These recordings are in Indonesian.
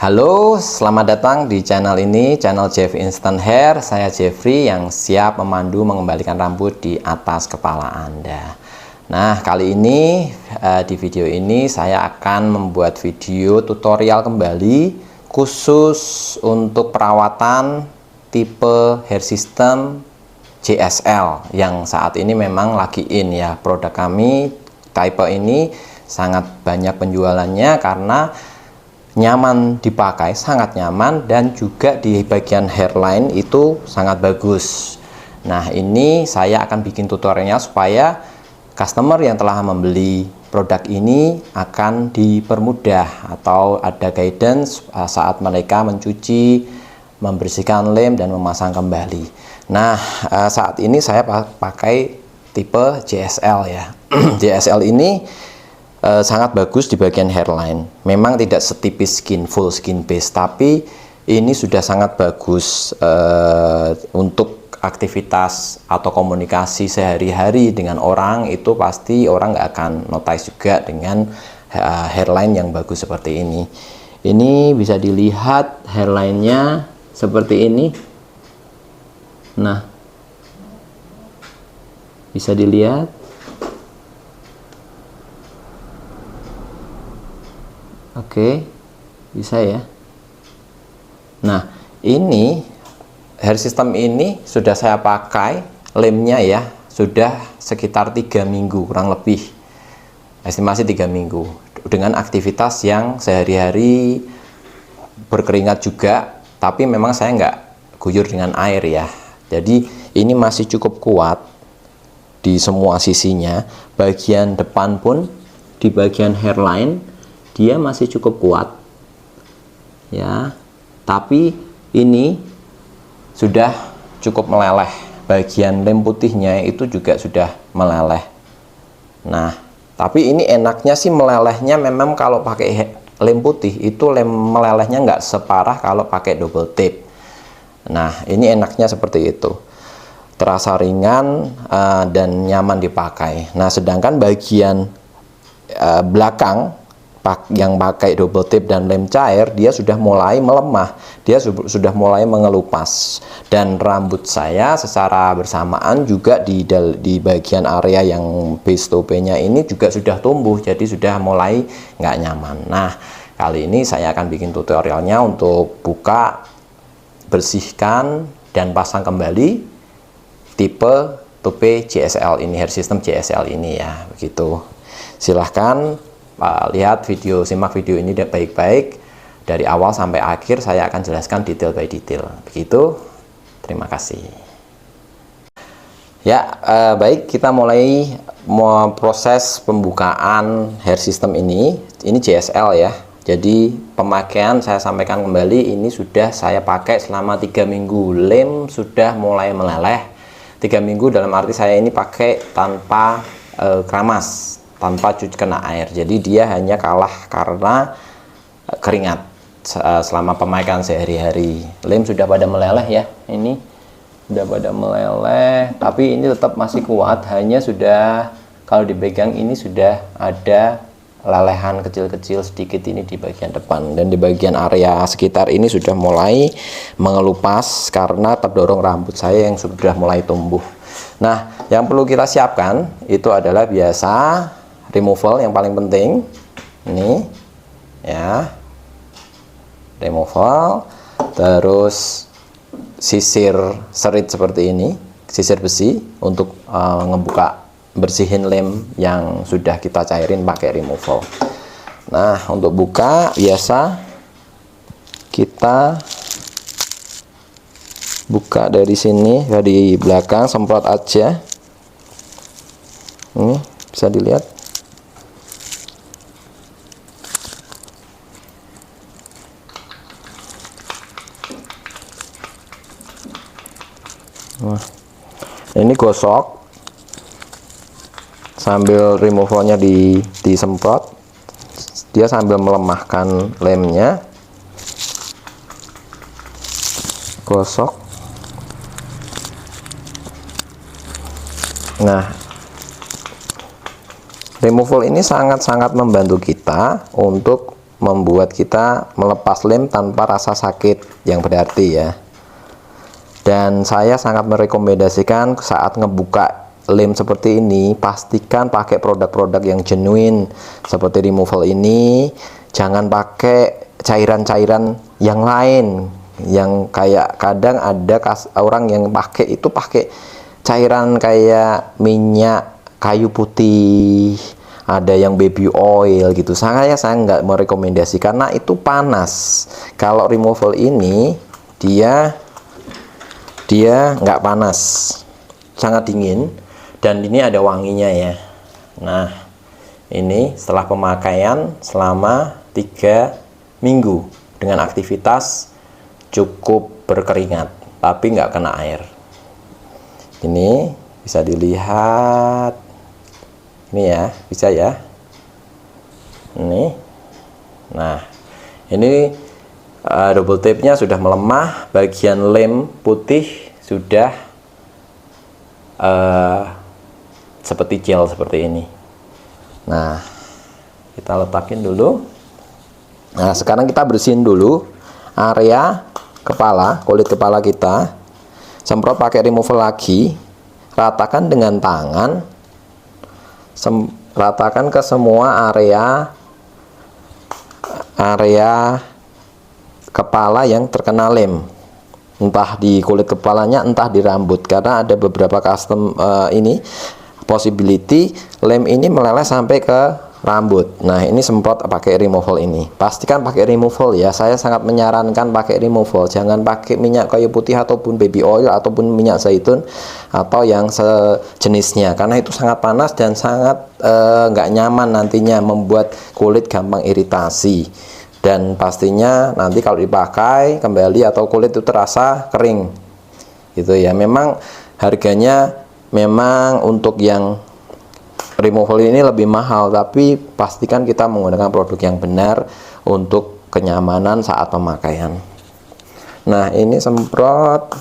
Halo, selamat datang di channel ini, channel Jeffrey Instant Hair. Saya Jeffrey yang siap memandu mengembalikan rambut di atas kepala Anda. Nah, kali ini di video ini saya akan membuat video tutorial kembali khusus untuk perawatan tipe hair system JSL yang saat ini memang lagi in ya. Produk kami tipe ini sangat banyak penjualannya karena nyaman dipakai, sangat nyaman, dan juga di bagian hairline itu sangat bagus. Nah, ini saya akan bikin tutorialnya supaya customer yang telah membeli produk ini akan dipermudah atau ada guidance saat mereka mencuci, membersihkan lem, dan memasang kembali. Nah, saat ini saya pakai tipe JSL ya. JSL ini sangat bagus di bagian hairline. Memang tidak setipis full skin base, tapi ini sudah sangat bagus untuk aktivitas atau komunikasi sehari-hari dengan orang. Itu pasti orang nggak akan notice juga dengan hairline yang bagus seperti ini. Ini bisa dilihat hairline-nya seperti ini. Nah, bisa dilihat. Oke, bisa ya. Nah, ini hair system ini sudah saya pakai lemnya ya, sudah sekitar 3 minggu kurang lebih, estimasi 3 minggu, dengan aktivitas yang sehari-hari berkeringat juga, tapi memang saya nggak guyur dengan air ya. Jadi ini masih cukup kuat di semua sisinya. Bagian depan pun di bagian hairline dia masih cukup kuat ya, tapi ini sudah cukup meleleh. Bagian lem putihnya itu juga sudah meleleh. Nah, tapi ini enaknya sih melelehnya memang kalau pakai lem putih itu lem melelehnya nggak separah kalau pakai double tape. Nah, ini enaknya seperti itu, terasa ringan dan nyaman dipakai. Nah, sedangkan bagian belakang yang pakai double tip dan lem cair, dia sudah mulai melemah, dia sudah mulai mengelupas, dan rambut saya secara bersamaan juga di bagian area yang base tope-nya ini juga sudah tumbuh, jadi sudah mulai nggak nyaman. Nah, kali ini saya akan bikin tutorialnya untuk buka, bersihkan, dan pasang kembali tipe tope JSL ini, hair system JSL ini ya, begitu. Silahkan lihat video, simak video ini baik-baik dari awal sampai akhir. Saya akan jelaskan detail by detail, begitu. Terima kasih ya. Baik, kita mulai proses pembukaan hair system ini JSL ya. Jadi pemakaian saya sampaikan kembali, ini sudah saya pakai selama 3 minggu. Lem sudah mulai meleleh. 3 minggu dalam arti saya ini pakai tanpa keramas, tanpa cuci kena air, jadi dia hanya kalah karena keringat selama pemakaian sehari-hari. Lem sudah pada meleleh ya, ini sudah pada meleleh, tapi ini tetap masih kuat, hanya sudah kalau dipegang ini sudah ada lelehan kecil-kecil sedikit ini di bagian depan, dan di bagian area sekitar ini sudah mulai mengelupas karena terdorong rambut saya yang sudah mulai tumbuh. Nah, yang perlu kita siapkan itu adalah biasa removal yang paling penting ini ya, removal, terus sisir serit seperti ini, sisir besi untuk ngebuka, bersihin lem yang sudah kita cairin pakai removal. Nah, untuk buka biasa kita buka dari sini, dari belakang, semprot aja. Ini bisa dilihat. Nah, ini gosok sambil removalnya disemprot, dia sambil melemahkan lemnya. Gosok. Nah, removal ini sangat-sangat membantu kita untuk membuat kita melepas lem tanpa rasa sakit yang berarti ya. Dan saya sangat merekomendasikan saat ngebuka lem seperti ini, pastikan pakai produk-produk yang genuine seperti removal ini. Jangan pakai cairan-cairan yang lain, yang kayak kadang ada orang yang pakai cairan kayak minyak kayu putih, ada yang baby oil gitu. Saya nggak merekomendasi karena itu panas. Kalau removal ini dia nggak panas, sangat dingin, dan ini ada wanginya ya. Nah, ini setelah pemakaian selama 3 minggu dengan aktivitas cukup berkeringat tapi nggak kena air. Ini bisa dilihat, ini ya, bisa ya, ini. Nah, ini double tape-nya sudah melemah, bagian lem putih sudah seperti gel seperti ini. Nah, kita letakin dulu. Nah, sekarang kita bersihin dulu area kepala, kulit kepala kita. Semprot pakai removal lagi, ratakan dengan tangan, ratakan ke semua area kepala yang terkena lem, entah di kulit kepalanya, entah di rambut, karena ada beberapa custom ini possibility lem ini meleleh sampai ke rambut. Nah, ini semprot pakai removal ini. Pastikan pakai removal ya. Saya sangat menyarankan pakai removal. Jangan pakai minyak kayu putih ataupun baby oil ataupun minyak zaitun atau yang sejenisnya, karena itu sangat panas dan sangat nggak nyaman nantinya, membuat kulit gampang iritasi. Dan pastinya nanti kalau dipakai kembali atau kulit itu terasa kering gitu ya. Memang harganya memang untuk yang removal ini lebih mahal, tapi pastikan kita menggunakan produk yang benar untuk kenyamanan saat pemakaian. Nah, ini semprot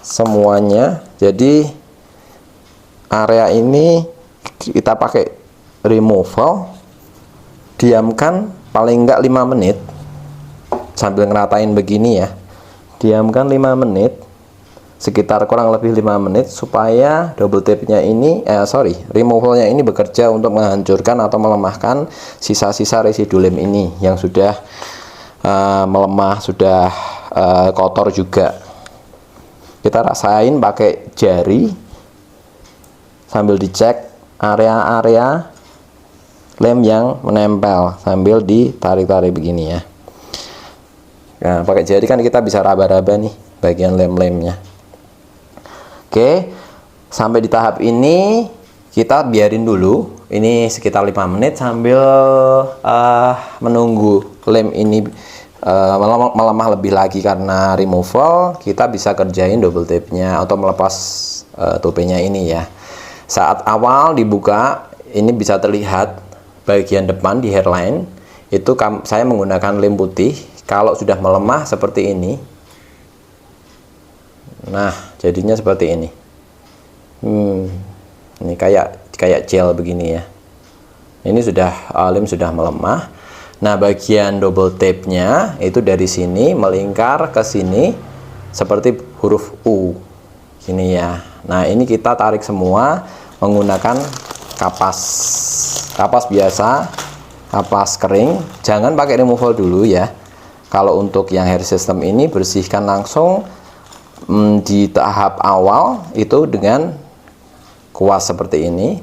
semuanya. Jadi area ini kita pakai removal, diamkan paling enggak 5 menit sambil ngeratain begini ya. Diamkan 5 menit, sekitar kurang lebih 5 menit, supaya double tape-nya ini removalnya ini bekerja untuk menghancurkan atau melemahkan sisa-sisa residu lem ini yang sudah melemah, sudah kotor juga. Kita rasain pakai jari sambil dicek area-area lem yang menempel sambil ditarik-tarik begini ya. Nah, pakai jari kan kita bisa raba-raba nih bagian lem-lemnya. Oke, sampai di tahap ini kita biarin dulu. Ini sekitar 5 menit sambil menunggu lem ini melemah lebih lagi karena removal. Kita bisa kerjain double tape-nya atau melepas topenya ini ya. Saat awal dibuka, ini bisa terlihat bagian depan di hairline itu saya menggunakan lem putih. Kalau sudah melemah seperti ini, nah jadinya seperti ini. Ini kayak gel begini ya. Ini sudah lem sudah melemah. Nah, bagian double tape-nya itu dari sini melingkar ke sini seperti huruf U ini ya. Nah, ini kita tarik semua menggunakan kapas biasa, kapas kering. Jangan pakai removal dulu ya. Kalau untuk yang hair system ini, bersihkan langsung di tahap awal itu dengan kuas seperti ini.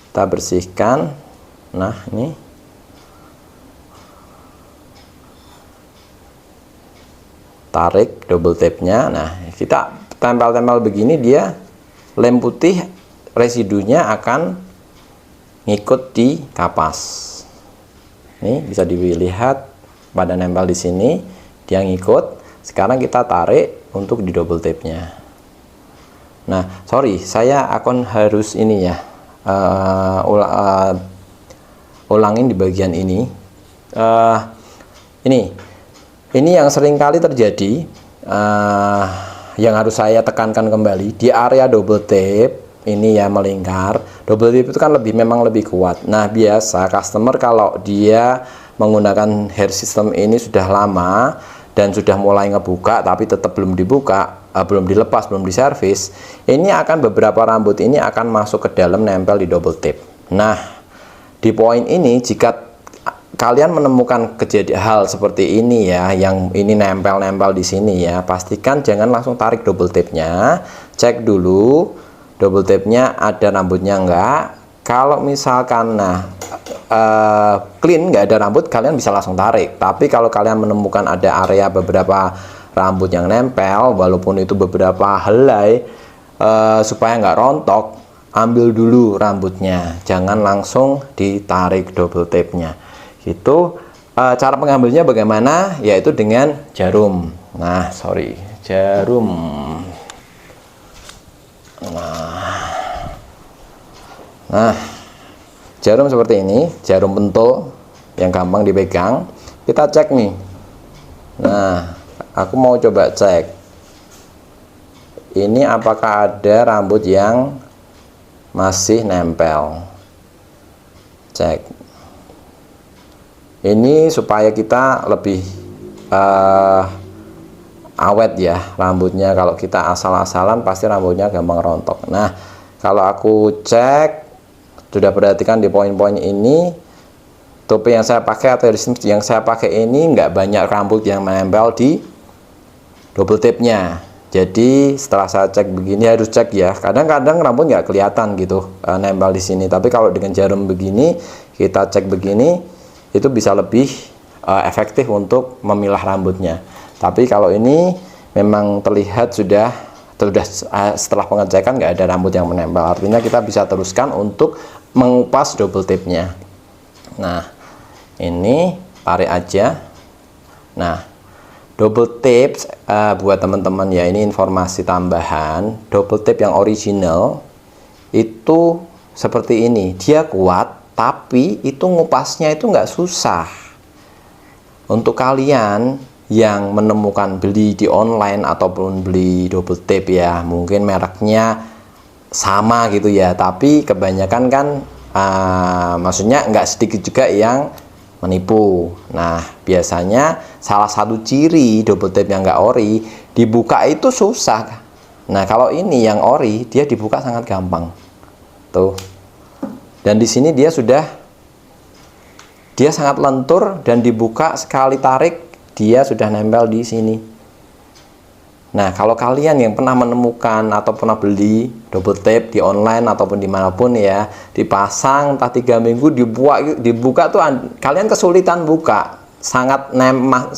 Kita bersihkan. Nah, ini tarik double tape-nya. Nah, kita tempel-tempel begini, dia lem putih residunya akan ngikut di kapas. Ini bisa dilihat pada nempel di sini, dia ngikut. Sekarang kita tarik untuk di double tape-nya. Nah, sorry, saya akan harus ini ya, ulangin di bagian ini. Ini yang sering kali terjadi, yang harus saya tekankan kembali di area double tape. ini ya melingkar. Double tip itu kan memang lebih kuat. Nah, biasa customer kalau dia menggunakan hair system ini sudah lama dan sudah mulai ngebuka tapi tetap belum dibuka, belum dilepas, belum diservis, ini akan beberapa rambut ini akan masuk ke dalam, nempel di double tip. Nah, di poin ini jika kalian menemukan kejadian hal seperti ini ya, yang ini nempel-nempel di sini ya, pastikan jangan langsung tarik double tipnya, cek dulu double tipnya ada rambutnya enggak. Kalau misalkan clean, nggak ada rambut, kalian bisa langsung tarik. Tapi kalau kalian menemukan ada area beberapa rambut yang nempel, walaupun itu beberapa helai, supaya nggak rontok, ambil dulu rambutnya, jangan langsung ditarik double tape-nya. Itu cara pengambilnya bagaimana? Yaitu dengan jarum. Jarum. Nah, jarum seperti ini, jarum pentul yang gampang dipegang. Kita cek nih. Nah, aku mau coba cek. Ini apakah ada rambut yang masih nempel. Cek. Ini supaya kita lebih awet ya rambutnya. Kalau kita asal-asalan pasti rambutnya gampang rontok. Nah, kalau aku cek, sudah perhatikan di poin-poin ini, topi yang saya pakai atau yang saya pakai ini nggak banyak rambut yang menempel di double tape-nya. Jadi setelah saya cek begini, harus cek ya, kadang-kadang rambut nggak kelihatan gitu nempel di sini, tapi kalau dengan jarum begini kita cek begini, itu bisa lebih efektif untuk memilah rambutnya. Tapi kalau ini memang terlihat sudah setelah pengecekan nggak ada rambut yang menempel, artinya kita bisa teruskan untuk mengupas double tape-nya. Nah, ini tarik aja. Nah, double tape buat teman-teman ya, ini informasi tambahan. Double tape yang original itu seperti ini, dia kuat, tapi itu ngupasnya itu nggak susah. Untuk kalian yang menemukan beli di online ataupun beli double tape ya, mungkin mereknya sama gitu ya, tapi kebanyakan kan maksudnya nggak sedikit juga yang menipu. Nah, biasanya salah satu ciri double tape yang nggak ori, dibuka itu susah. Nah, kalau ini yang ori, dia dibuka sangat gampang tuh. Dan di sini dia sangat lentur, dan dibuka sekali tarik dia sudah nempel di sini. Nah, kalau kalian yang pernah menemukan atau pernah beli double tape di online ataupun dimanapun ya, dipasang entah 3 minggu, dibuka tuh kalian kesulitan buka, sangat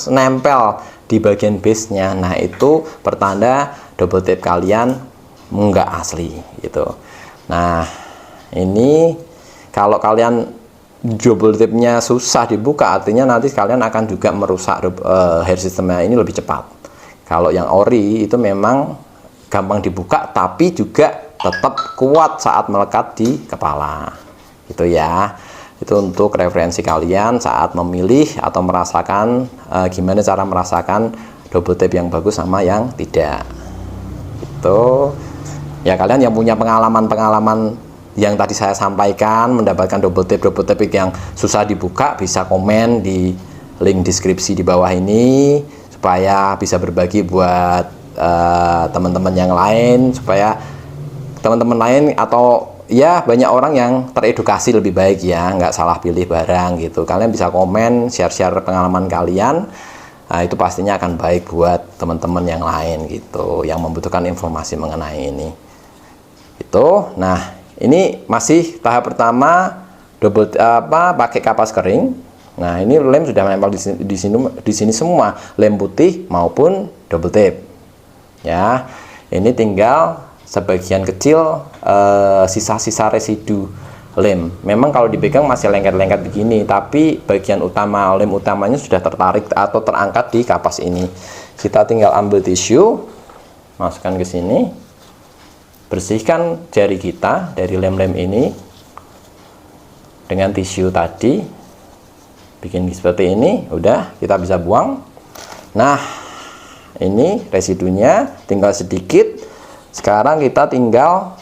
nempel di bagian base-nya. Nah, itu pertanda double tape kalian nggak asli gitu. Nah, ini kalau kalian double tape-nya susah dibuka, artinya nanti kalian akan juga merusak hair systemnya ini lebih cepat. Kalau yang ori itu memang gampang dibuka, tapi juga tetap kuat saat melekat di kepala gitu ya. Itu untuk referensi kalian saat memilih atau merasakan gimana cara merasakan double tape yang bagus sama yang tidak. Itu ya, kalian yang punya pengalaman yang tadi saya sampaikan, mendapatkan double tape yang susah dibuka, bisa komen di link deskripsi di bawah ini supaya bisa berbagi buat teman-teman yang lain, supaya teman-teman lain atau ya banyak orang yang teredukasi lebih baik ya, nggak salah pilih barang gitu. Kalian bisa komen, share pengalaman kalian. Nah, itu pastinya akan baik buat teman-teman yang lain gitu, yang membutuhkan informasi mengenai ini. Itu. Nah, ini masih tahap pertama pakai kapas kering. Nah, ini lem sudah menempel di sini semua, lem putih maupun double tape. Ya, ini tinggal sebagian kecil sisa-sisa residu lem. Memang kalau dipegang masih lengket-lengket begini, tapi bagian utama lem utamanya sudah tertarik atau terangkat di kapas ini. Kita tinggal ambil tisu, masukkan ke sini, bersihkan jari kita dari lem-lem ini dengan tisu tadi, bikin seperti ini, udah kita bisa buang. Nah, ini residunya tinggal sedikit. Sekarang kita tinggal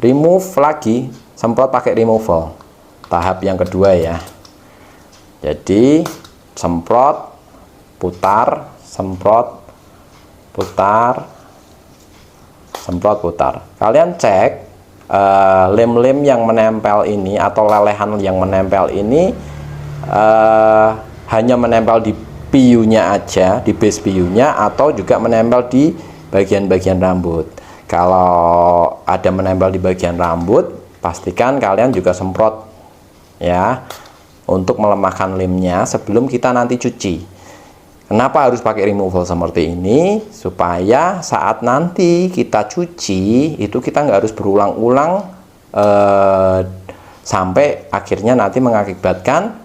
remove lagi, semprot pakai removal tahap yang kedua ya. Jadi semprot, putar, semprot, putar, semprot, putar. Kalian cek lem-lem yang menempel ini atau lelehan yang menempel ini hanya menempel di piunya aja, di base piunya, atau juga menempel di bagian-bagian rambut. Kalau ada menempel di bagian rambut, pastikan kalian juga semprot ya, untuk melemahkan lemnya sebelum kita nanti cuci. Kenapa harus pakai removal seperti ini? Supaya saat nanti kita cuci itu kita nggak harus berulang-ulang sampai akhirnya nanti mengakibatkan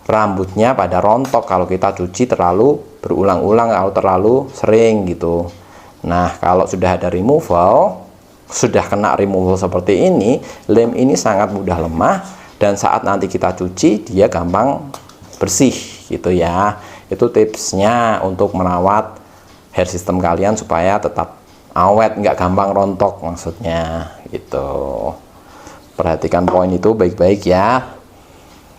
rambutnya pada rontok kalau kita cuci terlalu berulang-ulang atau terlalu sering gitu. Nah, kalau sudah ada removal, sudah kena removal seperti ini, lem ini sangat mudah lemah dan saat nanti kita cuci dia gampang bersih gitu ya. Itu tipsnya untuk merawat hair system kalian supaya tetap awet, nggak gampang rontok maksudnya gitu. Perhatikan poin itu baik-baik ya.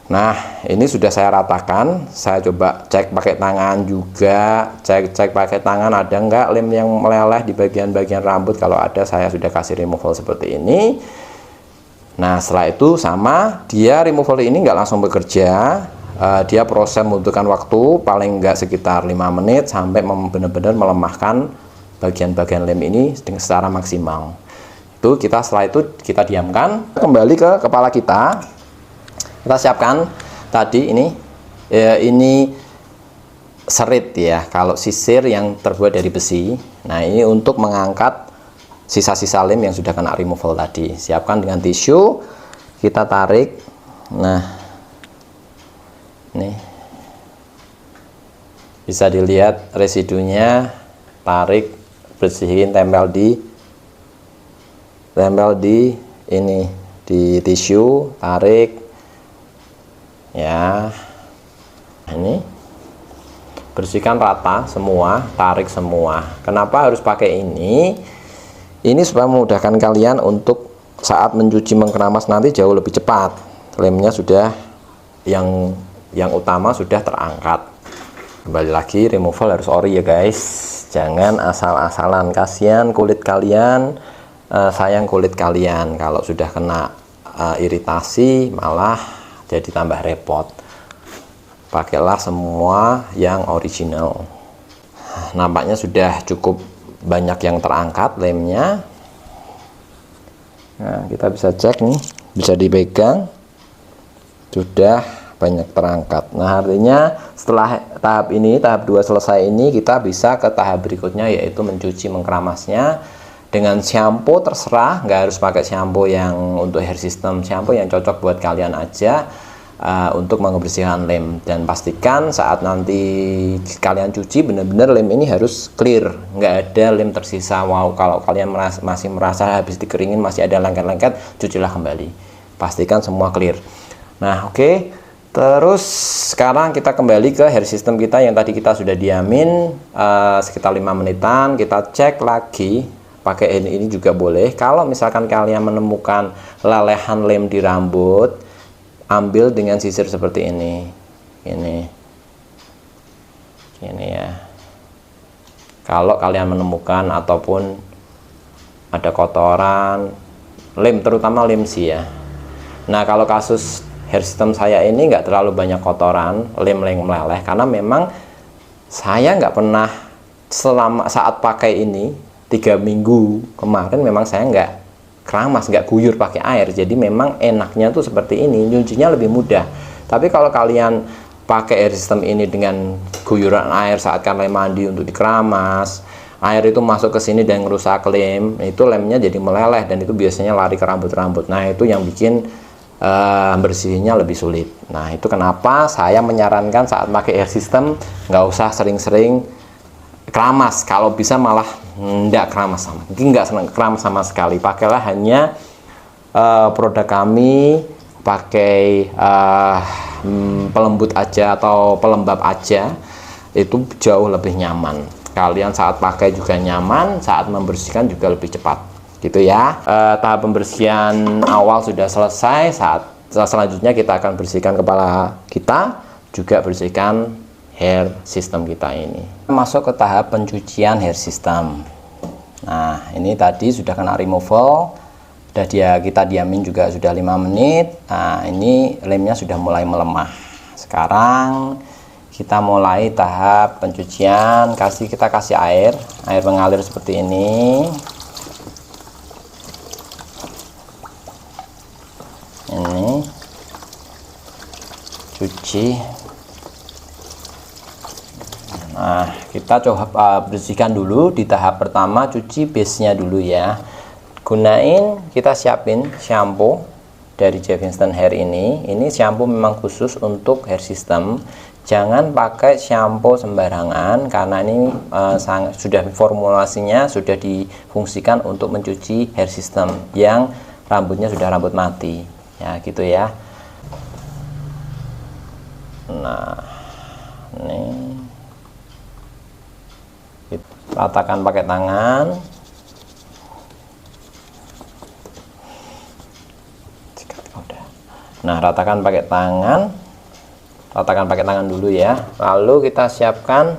Nah, ini sudah saya ratakan. Saya coba cek pakai tangan juga, cek pakai tangan ada nggak lem yang meleleh di bagian-bagian rambut. Kalau ada, saya sudah kasih removal seperti ini. Nah, setelah itu sama, dia removal ini nggak langsung bekerja. Dia proses membutuhkan waktu paling enggak sekitar 5 menit sampai benar-benar melemahkan bagian-bagian lem ini secara maksimal. Itu kita setelah itu kita diamkan, kembali ke kepala kita. Kita siapkan tadi ini serit ya, kalau sisir yang terbuat dari besi. Nah, ini untuk mengangkat sisa-sisa lem yang sudah kena removal tadi. Siapkan dengan tisu, kita tarik. Nah, nih bisa dilihat residunya, tarik, bersihin, tempel di ini, di tisu, tarik ya. Ini bersihkan rata semua, tarik semua. Kenapa harus pakai ini? Ini supaya memudahkan kalian untuk saat mencuci, mengkeramas nanti jauh lebih cepat. Lemnya sudah yang utama sudah terangkat. Kembali lagi, removal harus ori ya guys, jangan asal-asalan. Kasihan kulit kalian, sayang kulit kalian. Kalau sudah kena iritasi malah jadi tambah repot. Pakailah semua yang original. Nampaknya sudah cukup banyak yang terangkat lemnya. Nah, kita bisa cek nih, bisa dipegang, sudah banyak terangkat. Nah, artinya setelah tahap ini, tahap 2 selesai ini, kita bisa ke tahap berikutnya, yaitu mencuci, mengkeramasnya dengan shampoo. Terserah, nggak harus pakai shampoo yang untuk hair system, shampoo yang cocok buat kalian aja untuk membersihkan lem. Dan pastikan saat nanti kalian cuci benar-benar lem ini harus clear, nggak ada lem tersisa. Wow, kalau kalian masih merasa habis dikeringin masih ada lengket-lengket, cucilah kembali, pastikan semua clear. Nah, oke. Terus sekarang kita kembali ke hair system kita yang tadi kita sudah diamin sekitar 5 menitan. Kita cek lagi pakai ini juga boleh. Kalau misalkan kalian menemukan lelehan lem di rambut, ambil dengan sisir seperti ini ya. Kalau kalian menemukan ataupun ada kotoran lem, terutama lem sih ya. Nah, kalau kasus hair system saya ini nggak terlalu banyak kotoran lem meleleh, karena memang saya nggak pernah selama saat pakai ini 3 minggu kemarin, memang saya nggak keramas, nggak guyur pakai air. Jadi memang enaknya tuh seperti ini, nyucinya lebih mudah. Tapi kalau kalian pakai hair system ini dengan guyuran air saat kalian mandi untuk dikeramas, air itu masuk ke sini dan merusak lem, itu lemnya jadi meleleh dan itu biasanya lari ke rambut-rambut. Nah, itu yang bikin bersihnya lebih sulit. Nah, itu kenapa saya menyarankan saat pakai hair system nggak usah sering-sering keramas. Kalau bisa malah nggak keramas, mungkin nggak keramas sama sekali. Pakailah hanya produk kami, pakai pelembut aja atau pelembab aja, itu jauh lebih nyaman. Kalian saat pakai juga nyaman, saat membersihkan juga lebih cepat. gitu ya. Tahap pembersihan awal sudah selesai. Saat selanjutnya kita akan bersihkan kepala kita, juga bersihkan hair system kita ini. Masuk ke tahap pencucian hair system. Nah, ini tadi sudah kena removal, udah kita diamin juga sudah 5 menit. Nah, ini lemnya sudah mulai melemah. Sekarang kita mulai tahap pencucian. Kita kasih air mengalir seperti ini. Ini cuci. Nah, kita coba bersihkan dulu di tahap pertama, cuci base nya dulu ya. Kita siapin shampoo dari Jeff Instant Hair ini shampoo memang khusus untuk hair system. Jangan pakai shampoo sembarangan, karena ini sudah formulasinya sudah difungsikan untuk mencuci hair system yang rambutnya sudah rambut mati ya, gitu ya. Nah, ini ratakan pakai tangan. Nah, ratakan pakai tangan dulu ya. Lalu kita siapkan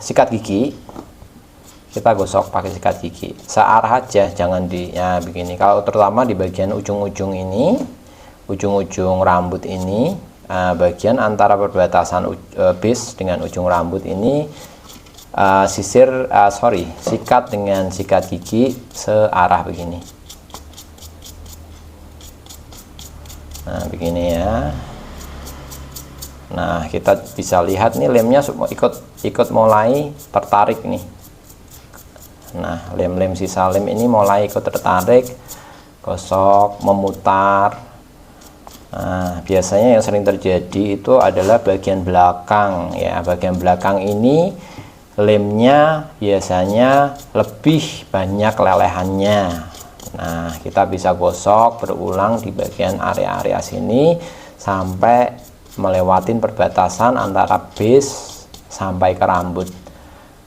sikat gigi. Kita gosok pakai sikat gigi searah aja, jangan begini. Kalau terutama di bagian ujung-ujung ini, ujung-ujung rambut ini, bagian antara perbatasan base dengan ujung rambut ini, sikat dengan sikat gigi searah begini. Nah, begini ya. Nah, kita bisa lihat nih lemnya ikut mulai tertarik nih. Nah, lem-lem sisa lem ini mulai ikut tertarik, gosok, memutar. Nah, biasanya yang sering terjadi itu adalah bagian belakang ya. Bagian belakang ini lemnya biasanya lebih banyak lelehannya. Nah, kita bisa gosok berulang di bagian area-area sini sampai melewatin perbatasan antara base sampai ke rambut.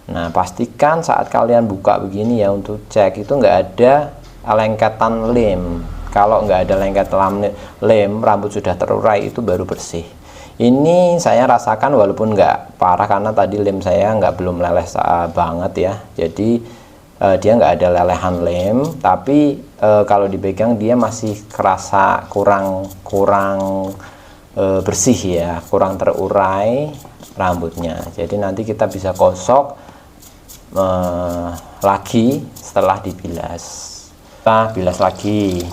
Nah, pastikan saat kalian buka begini ya, untuk cek itu nggak ada lengketan lem. Kalau nggak ada lengketan lem, rambut sudah terurai, itu baru bersih. Ini saya rasakan walaupun nggak parah, karena tadi lem saya belum meleleh banget ya. Jadi dia nggak ada lelehan lem, tapi kalau dipegang dia masih kerasa kurang bersih ya, kurang terurai rambutnya. Jadi nanti kita bisa gosok lagi setelah dibilas. Kita bilas lagi.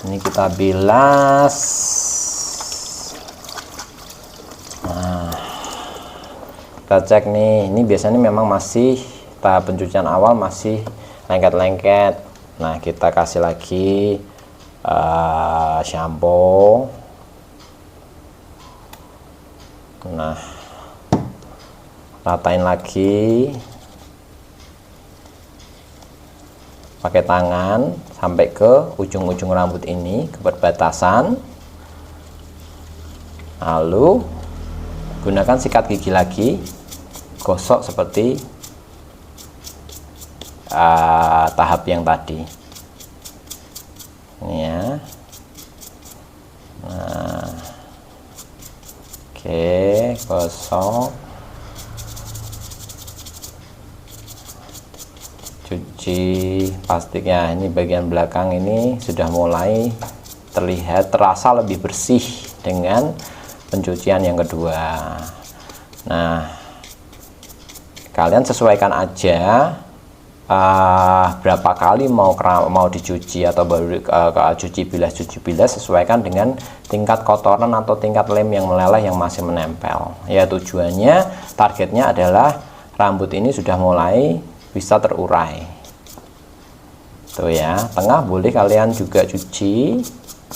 Ini kita bilas. Nah, kita cek nih, ini biasanya memang masih tahap pencucian awal, masih lengket-lengket. Nah, kita kasih lagi shampoo. Nah, ratain lagi pakai tangan sampai ke ujung-ujung rambut ini, ke perbatasan. Lalu gunakan sikat gigi lagi, gosok seperti tahap yang tadi ini ya. Nah, oke, gosok, cuci plastiknya. Ini bagian belakang ini sudah mulai terasa lebih bersih dengan pencucian yang kedua. Nah, kalian sesuaikan aja berapa kali mau dicuci atau baru cuci bilas, sesuaikan dengan tingkat kotoran atau tingkat lem yang meleleh yang masih menempel ya. Tujuannya, targetnya adalah rambut ini sudah mulai bisa terurai tuh ya. Tengah boleh kalian juga cuci,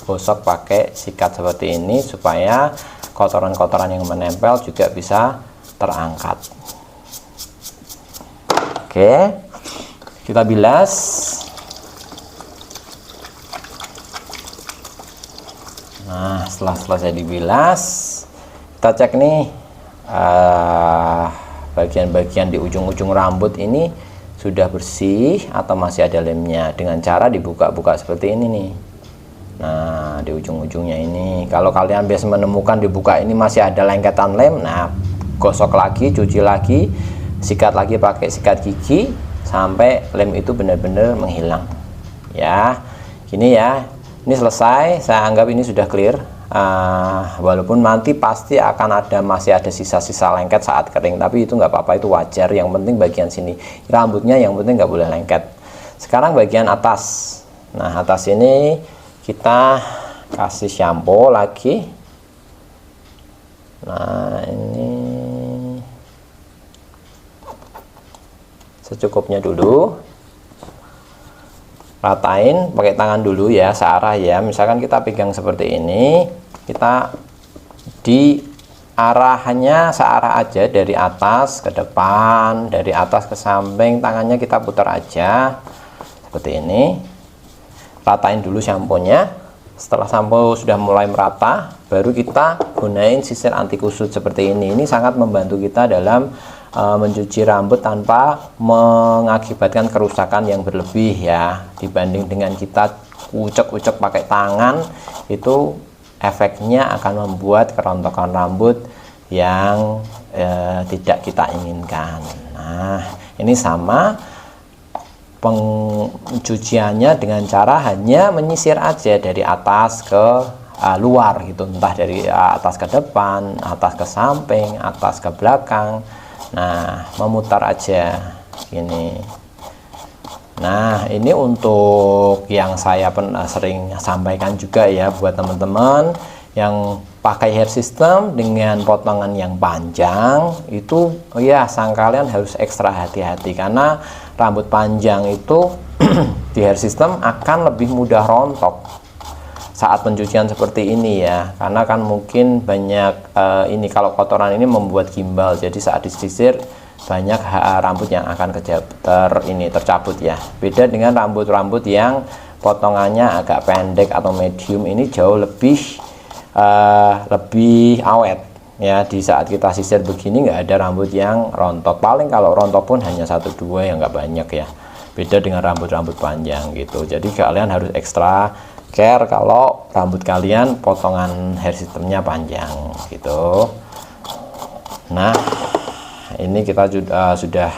gosok pakai sikat seperti ini supaya kotoran-kotoran yang menempel juga bisa terangkat. Oke, kita bilas. Nah, setelah selesai dibilas, kita cek nih bagian-bagian di ujung-ujung rambut ini sudah bersih atau masih ada lemnya, dengan cara dibuka-buka seperti ini nih. Nah, di ujung-ujungnya ini, kalau kalian biasa menemukan dibuka ini masih ada lengketan lem, nah gosok lagi, cuci lagi, sikat lagi pakai sikat gigi sampai lem itu benar-benar menghilang ya. Gini ya, ini selesai, saya anggap ini sudah clear. Walaupun nanti pasti akan masih ada sisa-sisa lengket saat kering, tapi itu nggak apa-apa, itu wajar. Yang penting bagian sini rambutnya yang penting nggak boleh lengket. Sekarang bagian atas. Nah, atas ini kita kasih shampoo lagi. Nah, ini secukupnya dulu, ratain pakai tangan dulu ya, searah ya. Misalkan kita pegang seperti ini, kita di arahannya searah aja, dari atas ke depan, dari atas ke samping, tangannya kita putar aja seperti ini. Ratain dulu shampoo-nya. Setelah sampo sudah mulai merata, baru kita gunain sisir anti kusut seperti ini. Ini sangat membantu kita dalam mencuci rambut tanpa mengakibatkan kerusakan yang berlebih ya, dibanding dengan kita ucek-ucek pakai tangan. Itu efeknya akan membuat kerontokan rambut yang tidak kita inginkan. Nah, ini sama pencuciannya dengan cara hanya menyisir aja dari atas ke luar gitu, entah dari atas ke depan, atas ke samping, atas ke belakang. Nah, memutar aja gini. Nah, ini untuk yang saya sering sampaikan juga ya, buat teman-teman yang pakai hair system dengan potongan yang panjang itu ya, kalian harus ekstra hati-hati, karena rambut panjang itu di hair system akan lebih mudah rontok saat pencucian seperti ini ya, karena kan mungkin banyak ini, kalau kotoran ini membuat gimbal, jadi saat disisir banyak rambut yang akan tercabut ya. Beda dengan rambut-rambut yang potongannya agak pendek atau medium, ini jauh lebih awet ya. Di saat kita sisir begini nggak ada rambut yang rontok, paling kalau rontok pun hanya 1-2 yang nggak banyak ya. Beda dengan rambut-rambut panjang gitu. Jadi kalian harus ekstra care kalau rambut kalian potongan hair systemnya panjang gitu. Nah, ini kita sudah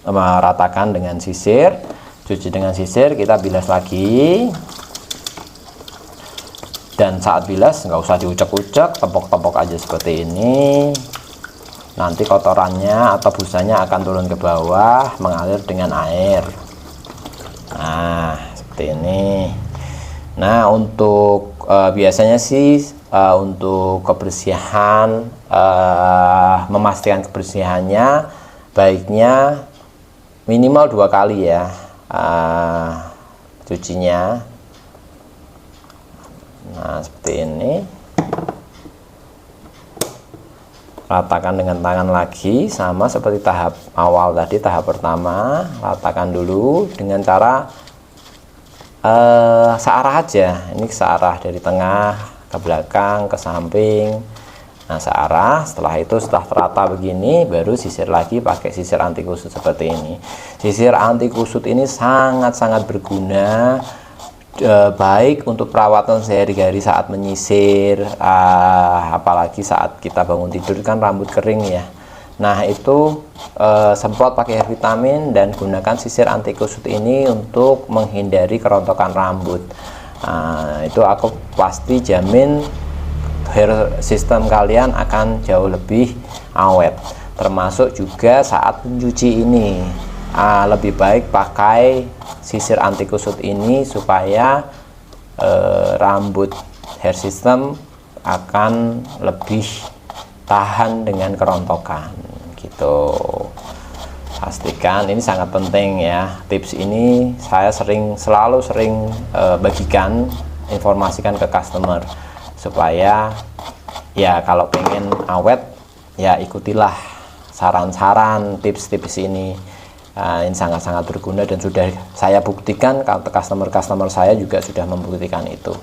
meratakan dengan sisir, cuci dengan sisir, kita bilas lagi. Dan saat bilas nggak usah diucek-ucek, tepok-tepok aja seperti ini. Nanti kotorannya atau busanya akan turun ke bawah, mengalir dengan air. Nah, seperti ini. Nah, untuk biasanya sih untuk kebersihan, memastikan kebersihannya, baiknya minimal 2 kali ya cucinya. Nah, seperti ini. Ratakan dengan tangan lagi, sama seperti tahap awal tadi, tahap pertama. Ratakan dulu dengan cara searah aja. Ini searah dari tengah ke belakang, ke samping. Nah, searah. Setelah itu, setelah terata begini, baru sisir lagi pakai sisir anti kusut seperti ini. Sisir anti kusut ini sangat-sangat berguna, baik untuk perawatan sehari-hari saat menyisir, apalagi saat kita bangun tidur kan rambut kering ya. Nah, itu semprot pakai hair vitamin dan gunakan sisir anti kusut ini untuk menghindari kerontokan rambut. Nah, itu aku pasti jamin hair system kalian akan jauh lebih awet. Termasuk juga saat mencuci ini, lebih baik pakai sisir anti kusut ini supaya rambut hair system akan lebih tahan dengan kerontokan gitu. Pastikan, ini sangat penting ya. Tips ini saya selalu sering bagikan, informasikan ke customer supaya ya kalau pengen awet ya ikutilah saran-saran, tips-tips ini. Ini sangat-sangat berguna dan sudah saya buktikan, customer-customer saya juga sudah membuktikan itu.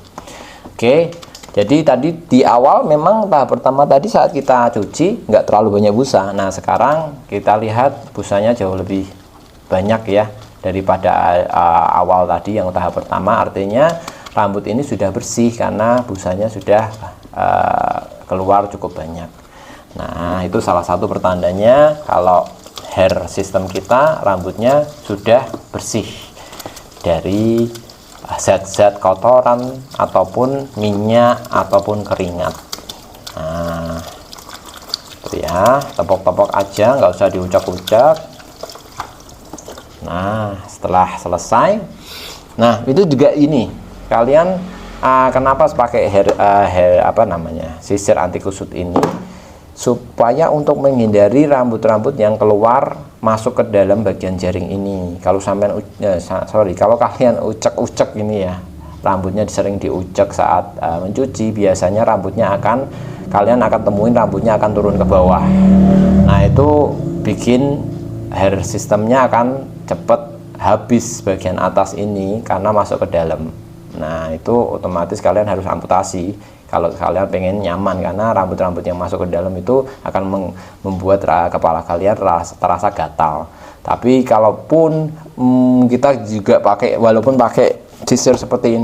Oke, jadi tadi di awal memang tahap pertama tadi saat kita cuci nggak terlalu banyak busa. Nah, sekarang kita lihat busanya jauh lebih banyak ya daripada awal tadi yang tahap pertama. Artinya rambut ini sudah bersih karena busanya sudah keluar cukup banyak. Nah, itu salah satu pertandanya kalau hair system kita rambutnya sudah bersih dari zat-zat kotoran ataupun minyak ataupun keringat. Nah, itu ya, tepok-tepok aja, nggak usah diucek-ucek. Nah, setelah selesai, nah itu juga ini kalian kenapa pakai sisir anti kusut ini, supaya untuk menghindari rambut-rambut yang keluar masuk ke dalam bagian jaring ini. Kalau kalau kalian ucek-ucek ini ya, rambutnya sering diucek saat mencuci, biasanya kalian akan temuin rambutnya akan turun ke bawah. Nah, itu bikin hair sistemnya akan cepet habis bagian atas ini karena masuk ke dalam. Nah, itu otomatis kalian harus amputasi kalau kalian pengen nyaman, karena rambut-rambut yang masuk ke dalam itu akan membuat kepala kalian terasa gatal. Tapi kalaupun kita juga walaupun pakai sisir seperti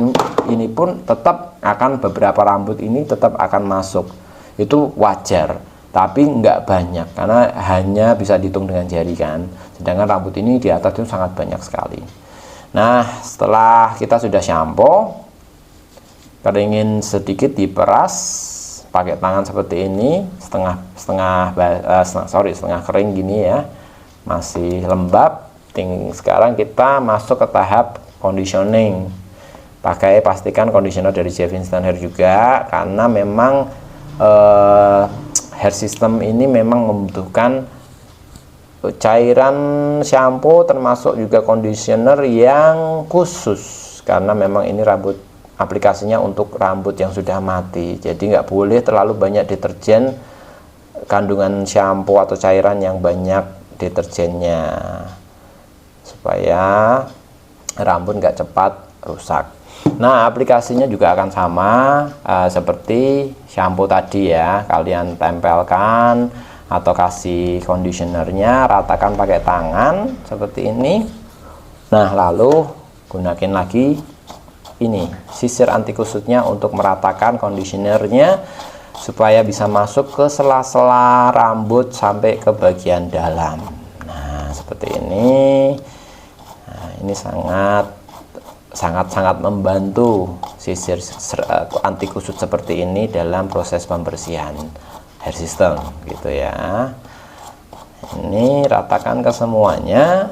ini pun tetap akan beberapa rambut ini tetap akan masuk. Itu wajar, tapi nggak banyak karena hanya bisa dihitung dengan jari kan. Sedangkan rambut ini di atas itu sangat banyak sekali. Nah, setelah kita sudah shampoo, keringin sedikit, diperas pakai tangan seperti ini, setengah kering gini ya, masih lembab. Sekarang kita masuk ke tahap conditioning. Pastikan conditioner dari Jeff Instant Hair juga, karena memang hair system ini memang membutuhkan cairan shampoo termasuk juga conditioner yang khusus, karena memang ini aplikasinya untuk rambut yang sudah mati. Jadi nggak boleh terlalu banyak deterjen, kandungan shampoo atau cairan yang banyak deterjennya, supaya rambut nggak cepat rusak. Nah, aplikasinya juga akan sama seperti shampoo tadi ya. Kalian tempelkan atau kasih conditionernya, ratakan pakai tangan seperti ini. Nah, lalu gunakan lagi ini sisir anti kusutnya untuk meratakan conditionernya supaya bisa masuk ke sela-sela rambut sampai ke bagian dalam. Nah, seperti ini. Nah, ini sangat membantu sisir anti kusut seperti ini dalam proses pembersihan hair system gitu ya. Ini ratakan ke semuanya.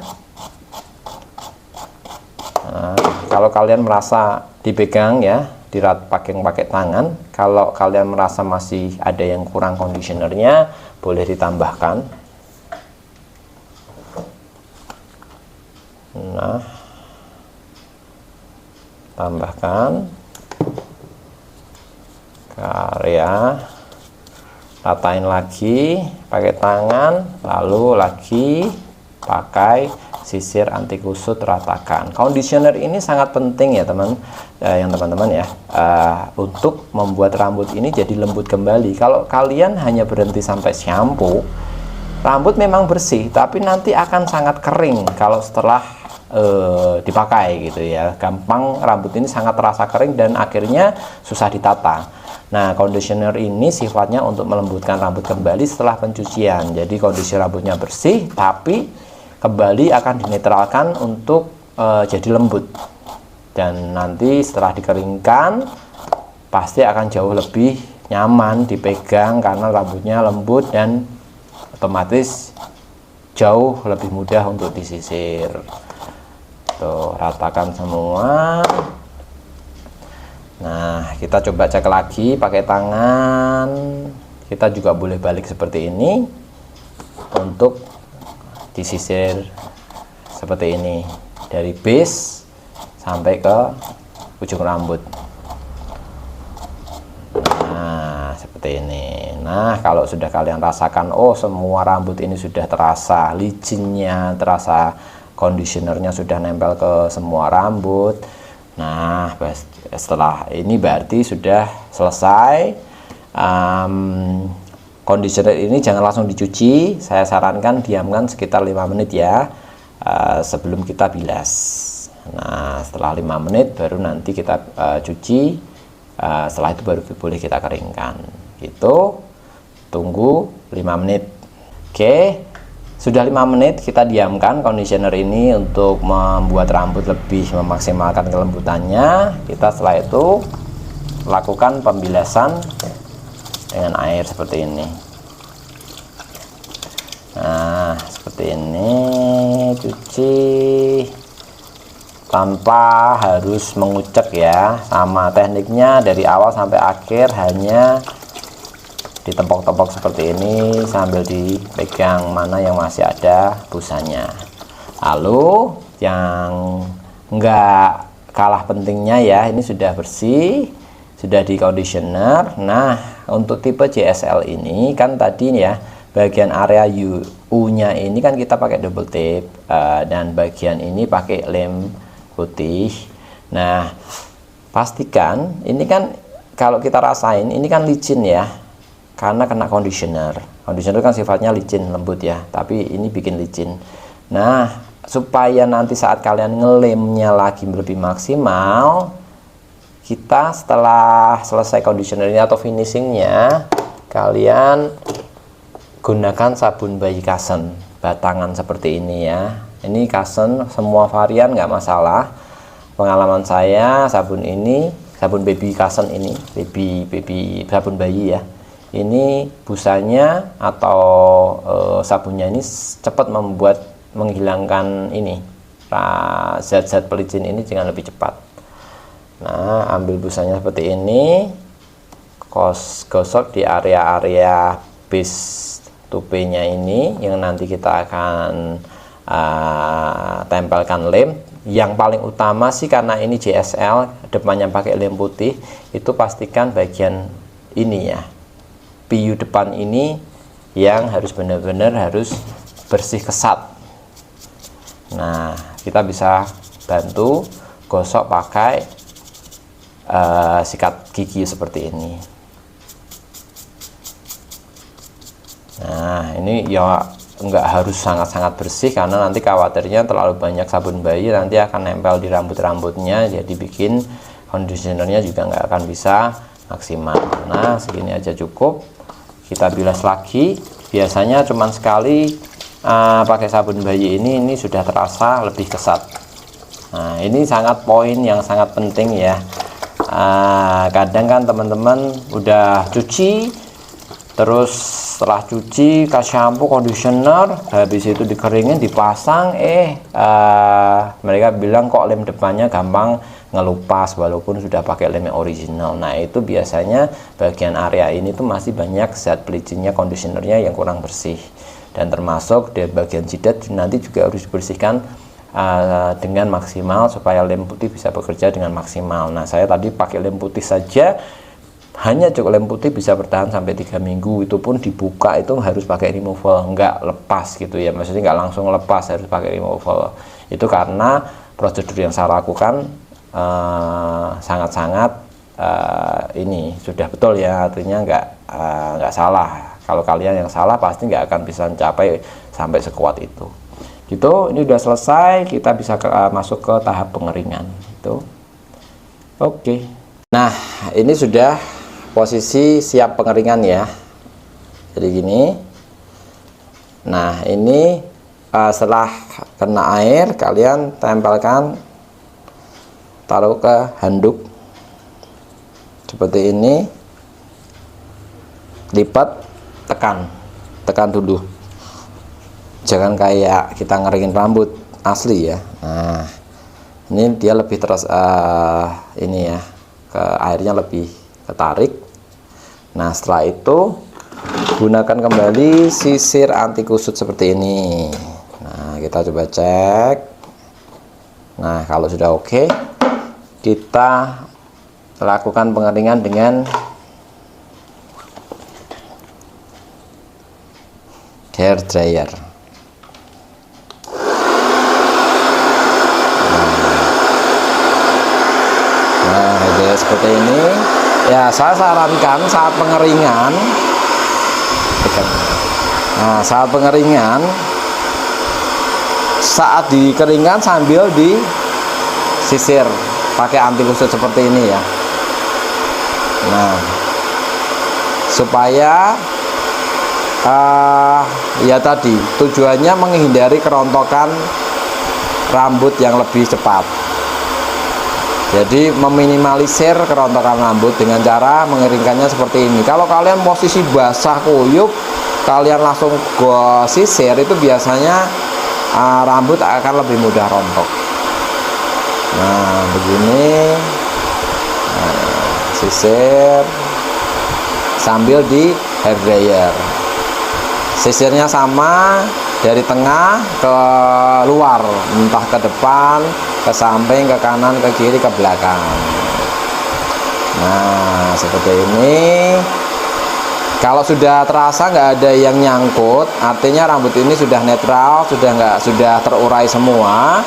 Nah, kalau kalian merasa dipegang ya, pakai tangan. Kalau kalian merasa masih ada yang kurang conditionernya, boleh ditambahkan. Nah, tambahkan karya, ratain lagi pakai tangan, lalu lagi pakai sisir anti kusut, ratakan. Conditioner ini sangat penting ya teman-teman ya, untuk membuat rambut ini jadi lembut kembali. Kalau kalian hanya berhenti sampai shampoo, rambut memang bersih tapi nanti akan sangat kering kalau setelah dipakai gitu ya. Gampang rambut ini sangat terasa kering dan akhirnya susah ditata. Nah, conditioner ini sifatnya untuk melembutkan rambut kembali setelah pencucian. Jadi kondisi rambutnya bersih tapi kembali akan dinetralkan untuk jadi lembut, dan nanti setelah dikeringkan pasti akan jauh lebih nyaman dipegang karena rambutnya lembut dan otomatis jauh lebih mudah untuk disisir. Tuh, ratakan semua. Nah, kita coba cek lagi pakai tangan. Kita juga boleh balik seperti ini untuk disisir seperti ini dari base sampai ke ujung rambut. Nah, seperti ini. Nah, kalau sudah kalian rasakan, oh semua rambut ini sudah terasa licinnya, terasa conditionernya sudah nempel ke semua rambut. Nah, setelah ini berarti sudah selesai. Conditioner ini jangan langsung dicuci, saya sarankan diamkan sekitar 5 menit ya, sebelum kita bilas. Nah, setelah 5 menit baru nanti kita cuci. Setelah itu baru boleh kita keringkan. Gitu. Tunggu 5 menit. Oke. Sudah 5 menit kita diamkan conditioner ini untuk membuat rambut lebih memaksimalkan kelembutannya. Kita setelah itu lakukan pembilasan dengan air seperti ini. Nah, seperti ini, cuci tanpa harus mengucek ya. Sama tekniknya dari awal sampai akhir, hanya ditempok-tempok seperti ini sambil dipegang mana yang masih ada busanya. Lalu yang enggak kalah pentingnya ya, ini sudah bersih, sudah di conditioner. Nah, untuk tipe JSL ini kan tadi ya, bagian area U-nya ini kan kita pakai double tape, dan bagian ini pakai lem putih. Nah, pastikan ini kan kalau kita rasain ini kan licin ya, karena kena conditioner. Conditioner kan sifatnya licin, lembut ya, tapi ini bikin licin. Nah, supaya nanti saat kalian ngelemnya lagi lebih maksimal, kita setelah selesai conditionernya atau finishingnya, kalian gunakan sabun bayi Kasen batangan seperti ini ya. Ini Kasen semua varian nggak masalah. Pengalaman saya sabun ini, sabun baby Kasen ini, baby sabun bayi ya, ini busanya atau sabunnya ini cepat menghilangkan ini zat-zat pelicin ini dengan lebih cepat. Nah, ambil busanya seperti ini, gosok di area-area base tupenya ini yang nanti kita akan tempelkan lem. Yang paling utama sih, karena ini JSL depannya pakai lem putih, itu pastikan bagian ini ya, PU depan ini yang harus benar-benar harus bersih kesat. Nah, kita bisa bantu gosok pakai sikat gigi seperti ini. Nah, ini ya enggak harus sangat-sangat bersih, karena nanti khawatirnya terlalu banyak sabun bayi nanti akan nempel di rambut-rambutnya, jadi bikin conditionernya juga nggak akan bisa maksimal. Nah, segini aja cukup. Kita bilas lagi, biasanya cuman sekali pakai sabun bayi ini sudah terasa lebih kesat. Nah, ini sangat poin yang sangat penting ya. Kadang kan teman-teman udah cuci, terus setelah cuci kasih shampoo, conditioner, habis itu dikeringin, dipasang, mereka bilang kok lem depannya gampang ngelupas walaupun sudah pakai lem yang original. Nah, itu biasanya bagian area ini tuh masih banyak zat pelicinnya, conditionernya yang kurang bersih, dan termasuk di bagian jidat nanti juga harus dibersihkan dengan maksimal supaya lem putih bisa bekerja dengan maksimal. Nah, saya tadi pakai lem putih saja, hanya cukup lem putih bisa bertahan sampai 3 minggu. Itu pun dibuka itu harus pakai removal, nggak lepas gitu ya, maksudnya nggak langsung lepas, harus pakai removal. Itu karena prosedur yang saya lakukan sangat-sangat ini sudah betul ya, artinya nggak salah. Kalau kalian yang salah pasti nggak akan bisa mencapai sampai sekuat itu. Gitu, ini udah selesai, kita bisa masuk ke tahap pengeringan itu. Oke. Nah, ini sudah posisi siap pengeringan ya. Jadi gini. Nah, ini setelah kena air, kalian tempelkan, taruh ke handuk seperti ini, lipat, tekan dulu, jangan kayak kita ngeringin rambut asli ya. Nah, ini dia lebih terus ini ya, ke airnya lebih ketarik. Nah, setelah itu gunakan kembali sisir anti kusut seperti ini. Nah, kita coba cek. Nah, kalau sudah oke, kita lakukan pengeringan dengan hair dryer. Nah, seperti ini ya. Saya sarankan saat pengeringan, saat dikeringkan sambil disisir pakai anti kusut seperti ini ya. Nah, supaya ya tadi tujuannya menghindari kerontokan rambut yang lebih cepat. Jadi meminimalisir kerontokan rambut dengan cara mengeringkannya seperti ini. Kalau kalian posisi basah kuyup, kalian langsung sisir, itu biasanya rambut akan lebih mudah rontok. Nah, begini. Nah, sisir sambil di hair dryer. Sisirnya sama dari tengah ke luar, entah ke depan, ke samping, ke kanan, ke kiri, ke belakang. Nah, seperti ini. Kalau sudah terasa nggak ada yang nyangkut, artinya rambut ini sudah netral, sudah terurai semua.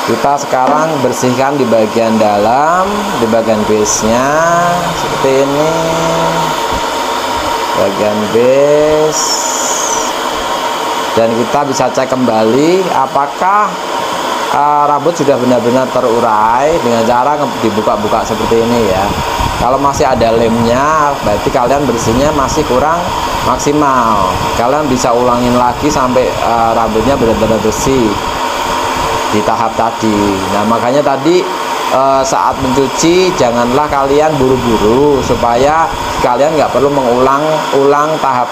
Kita sekarang bersihkan di bagian dalam, di bagian base-nya seperti ini. Bagian base. Dan kita bisa cek kembali apakah rambut sudah benar-benar terurai dengan cara dibuka-buka seperti ini ya. Kalau masih ada lemnya, berarti kalian bersihnya masih kurang maksimal. Kalian bisa ulangin lagi sampai rambutnya benar-benar bersih di tahap tadi. Nah, makanya tadi saat mencuci janganlah kalian buru-buru, supaya kalian nggak perlu mengulang tahap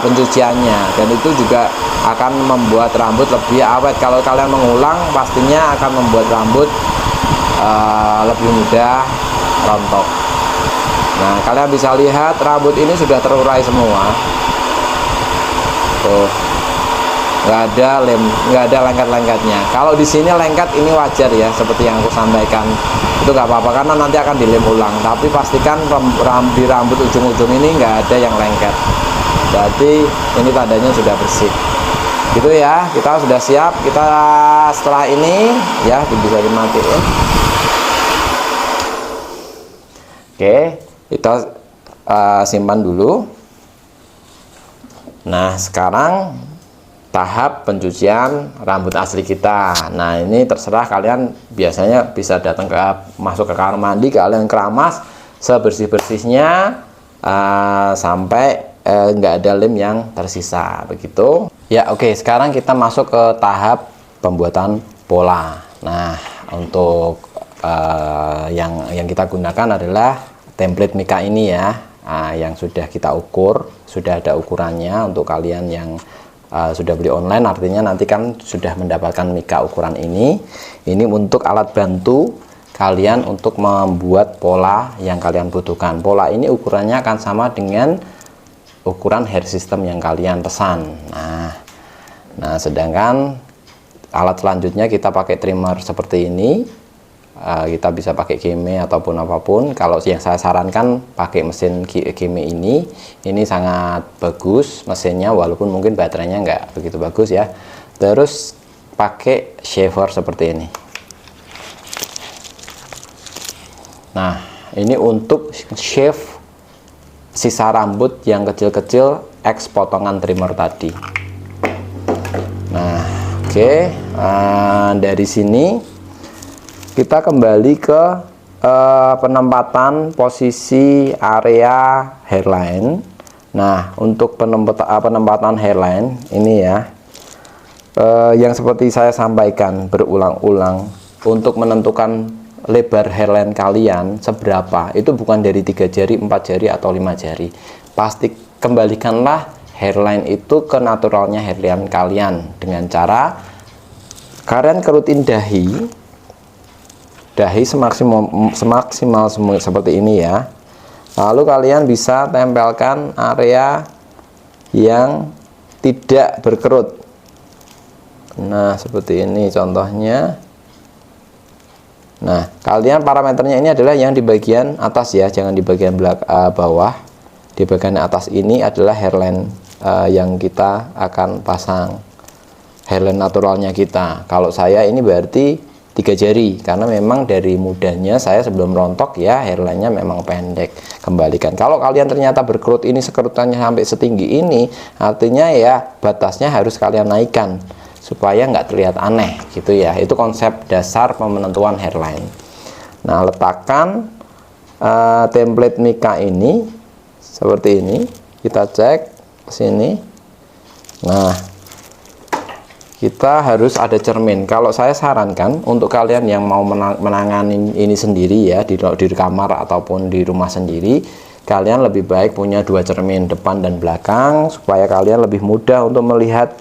pencuciannya, dan itu juga akan membuat rambut lebih awet. Kalau kalian mengulang, pastinya akan membuat rambut lebih mudah rontok. Nah, kalian bisa lihat rambut ini sudah terurai semua. Tuh, nggak ada lem, nggak ada lengket-lengketnya. Kalau di sini lengket, ini wajar ya, seperti yang aku sampaikan. Itu nggak apa-apa karena nanti akan dilem ulang. Tapi pastikan di rambut ujung-ujung ini nggak ada yang lengket. Berarti ini tandanya sudah bersih. Gitu ya, kita sudah siap. Kita setelah ini ya bisa dimatiin. Oke, kita simpan dulu. Nah, sekarang tahap pencucian rambut asli kita. Nah, ini terserah kalian, biasanya bisa datang masuk ke kamar mandi, kalian keramas sebersih-bersihnya sampai nggak ada lem yang tersisa begitu ya. Oke, sekarang kita masuk ke tahap pembuatan pola. Nah, untuk yang kita gunakan adalah template mika ini ya, yang sudah kita ukur, sudah ada ukurannya. Untuk kalian yang sudah beli online, artinya nanti kan sudah mendapatkan mika ukuran ini. Ini untuk alat bantu kalian untuk membuat pola yang kalian butuhkan. Pola ini ukurannya akan sama dengan ukuran hair system yang kalian pesan. Nah, sedangkan alat selanjutnya kita pakai trimmer seperti ini. Kita bisa pakai Keme ataupun apapun. Kalau yang saya sarankan pakai mesin Keme ini sangat bagus mesinnya, walaupun mungkin baterainya nggak begitu bagus ya. Terus pakai shaver seperti ini. Nah, ini untuk shave sisa rambut yang kecil-kecil X potongan trimmer tadi. Nah, oke. Dari sini kita kembali ke penempatan posisi area hairline. Nah, untuk penempatan hairline ini ya, yang seperti saya sampaikan berulang-ulang, untuk menentukan lebar hairline kalian seberapa, itu bukan dari 3 jari, 4 jari, atau 5 jari. Pasti kembalikanlah hairline itu ke naturalnya hairline kalian dengan cara kalian kerutin dahi semaksimal seperti ini ya. Lalu kalian bisa tempelkan area yang tidak berkerut. Nah, seperti ini contohnya. Nah, kalian parameternya ini adalah yang di bagian atas ya, jangan di bagian bawah. Di bagian atas ini adalah hairline yang kita akan pasang, hairline naturalnya kita. Kalau saya ini berarti 3 jari, karena memang dari mudanya saya sebelum rontok ya, hairline-nya memang pendek. Kembalikan. Kalau kalian ternyata berkerut, ini sekerutannya sampai setinggi ini, artinya ya batasnya harus kalian naikkan supaya nggak terlihat aneh gitu ya. Itu konsep dasar penentuan hairline. Nah, letakkan template Mika ini seperti ini, kita cek ke sini. Nah, kita harus ada cermin. Kalau saya sarankan untuk kalian yang mau menangani ini sendiri ya, di kamar ataupun di rumah sendiri, kalian lebih baik punya 2 cermin, depan dan belakang, supaya kalian lebih mudah untuk melihat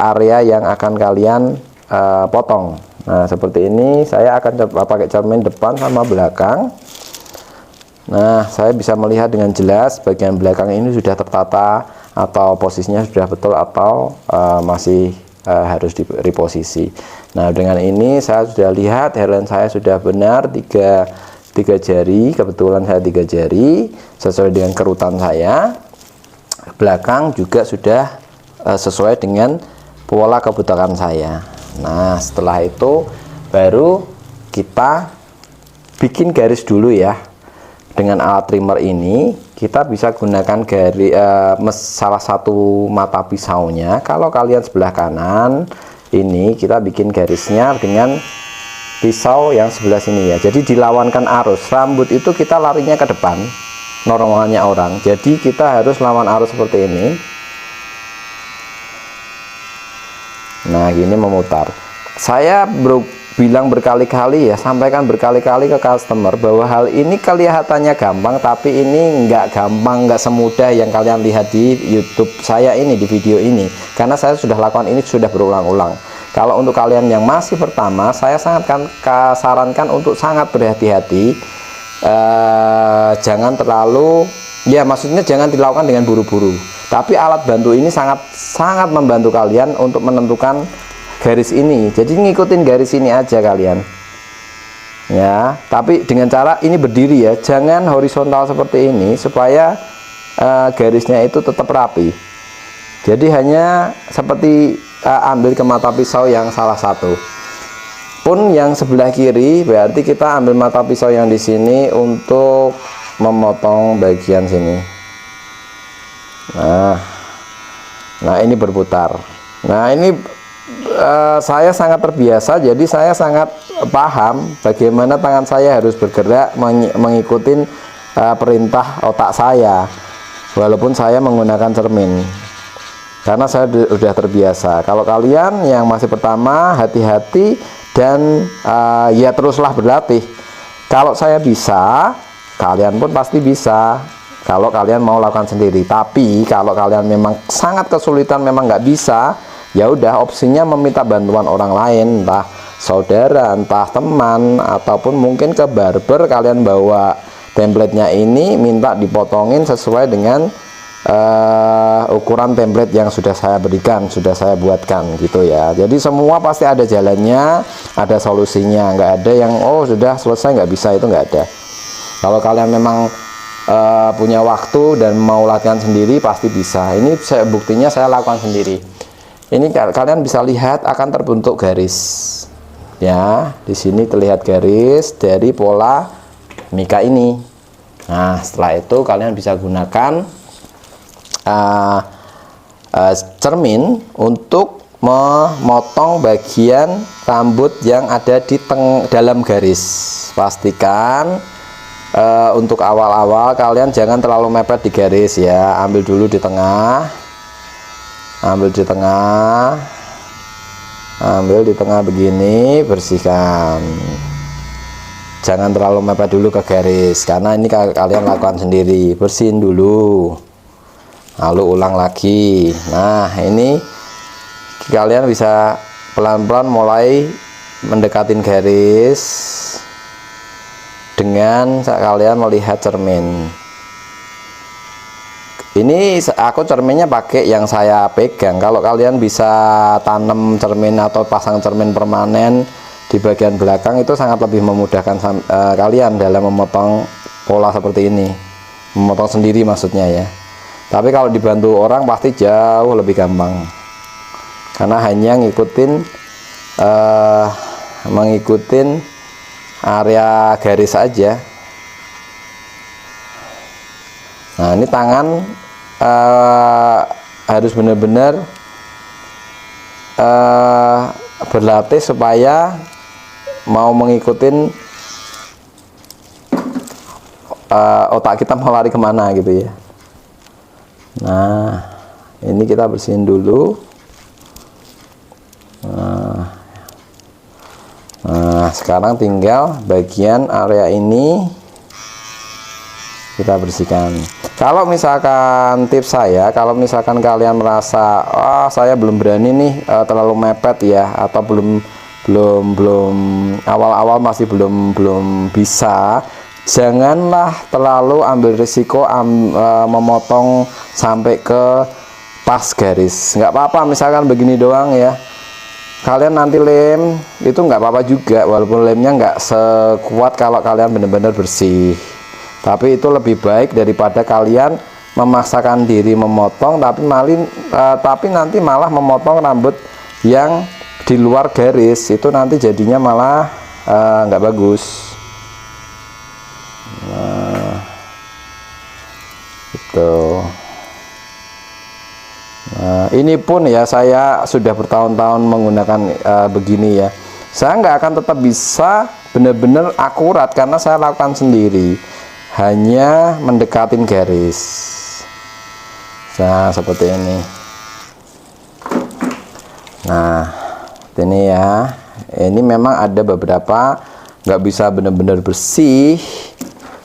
area yang akan kalian potong. Nah, seperti ini saya akan pakai cermin depan sama belakang. Nah, saya bisa melihat dengan jelas bagian belakang ini sudah tertata atau posisinya sudah betul atau masih harus di reposisi. Nah, dengan ini saya sudah lihat hairline saya sudah benar 3 jari, kebetulan saya 3 jari sesuai dengan kerutan saya. Belakang juga sudah sesuai dengan pola kebotakan saya. Nah, setelah itu baru kita bikin garis dulu ya. Dengan alat trimmer ini kita bisa gunakan garis salah satu mata pisaunya. Kalau kalian sebelah kanan ini kita bikin garisnya dengan pisau yang sebelah sini ya. Jadi dilawankan arus. Rambut itu kita larinya ke depan normalnya orang, jadi kita harus lawan arus seperti ini. Nah, gini memutar. Saya bilang berkali-kali ya, sampaikan berkali-kali ke customer bahwa hal ini kelihatannya gampang, tapi ini nggak gampang, nggak semudah yang kalian lihat di YouTube saya ini, di video ini, karena saya sudah lakukan ini sudah berulang-ulang. Kalau untuk kalian yang masih pertama, saya sangat sarankan untuk sangat berhati-hati. Jangan terlalu, ya maksudnya jangan dilakukan dengan buru-buru, tapi alat bantu ini sangat membantu kalian untuk menentukan garis ini. Jadi ngikutin garis ini aja kalian ya, tapi dengan cara ini berdiri ya, jangan horizontal seperti ini, supaya garisnya itu tetap rapi. Jadi hanya seperti ambil ke mata pisau yang salah satu pun yang sebelah kiri, berarti kita ambil mata pisau yang di sini untuk memotong bagian sini. Nah ini berputar. Nah ini saya sangat terbiasa, jadi saya sangat paham bagaimana tangan saya harus bergerak mengikuti perintah otak saya, walaupun saya menggunakan cermin, karena saya sudah terbiasa. Kalau kalian yang masih pertama, hati-hati dan ya teruslah berlatih. Kalau saya bisa, kalian pun pasti bisa kalau kalian mau lakukan sendiri. Tapi kalau kalian memang sangat kesulitan, memang nggak bisa, ya udah, opsinya meminta bantuan orang lain, entah saudara, entah teman, ataupun mungkin ke barber, kalian bawa template-nya ini, minta dipotongin sesuai dengan ukuran template yang sudah saya berikan, sudah saya buatkan gitu ya. Jadi semua pasti ada jalannya, ada solusinya, nggak ada yang oh sudah selesai nggak bisa, itu nggak ada. Kalau kalian memang punya waktu dan mau latihan sendiri, pasti bisa. Ini buktinya saya lakukan sendiri. Ini kalian bisa lihat akan terbentuk garis ya, di sini terlihat garis dari pola Mika ini. Nah, setelah itu kalian bisa gunakan cermin untuk memotong bagian rambut yang ada di dalam garis. Pastikan untuk awal-awal kalian jangan terlalu mepet di garis ya, ambil dulu di tengah, ambil di tengah begini, bersihkan. Jangan terlalu mepet dulu ke garis, karena ini kalian lakukan sendiri. Bersihin dulu, lalu ulang lagi. Nah, ini kalian bisa pelan-pelan mulai mendekatin garis dengan kalian melihat cermin. Ini aku cerminnya pakai yang saya pegang. Kalau kalian bisa tanam cermin atau pasang cermin permanen di bagian belakang, itu sangat lebih memudahkan kalian dalam memotong pola seperti ini, memotong sendiri maksudnya ya. Tapi kalau dibantu orang pasti jauh lebih gampang, karena hanya mengikutin area garis saja. Nah, ini tangan harus benar-benar berlatih supaya mau mengikutin otak kita mau lari kemana gitu ya. Nah, ini kita bersihin dulu. Nah, sekarang tinggal bagian area ini kita bersihkan. Kalau misalkan tips saya, kalau misalkan kalian merasa saya belum berani nih, terlalu mepet ya, atau belum awal-awal masih belum bisa, janganlah terlalu ambil risiko memotong sampai ke pas garis. Nggak apa-apa misalkan begini doang ya, kalian nanti lem itu nggak apa-apa juga, walaupun lemnya nggak sekuat kalau kalian benar-benar bersih. Tapi itu lebih baik daripada kalian memaksakan diri memotong tapi nanti malah memotong rambut yang di luar garis, itu nanti jadinya malah nggak bagus. Nah, itu. Nah, ini pun ya saya sudah bertahun-tahun menggunakan begini ya. Saya nggak akan tetap bisa benar-benar akurat karena saya lakukan sendiri, hanya mendekatin garis. Nah, seperti ini. Nah, ini ya. Ini memang ada beberapa nggak bisa benar-benar bersih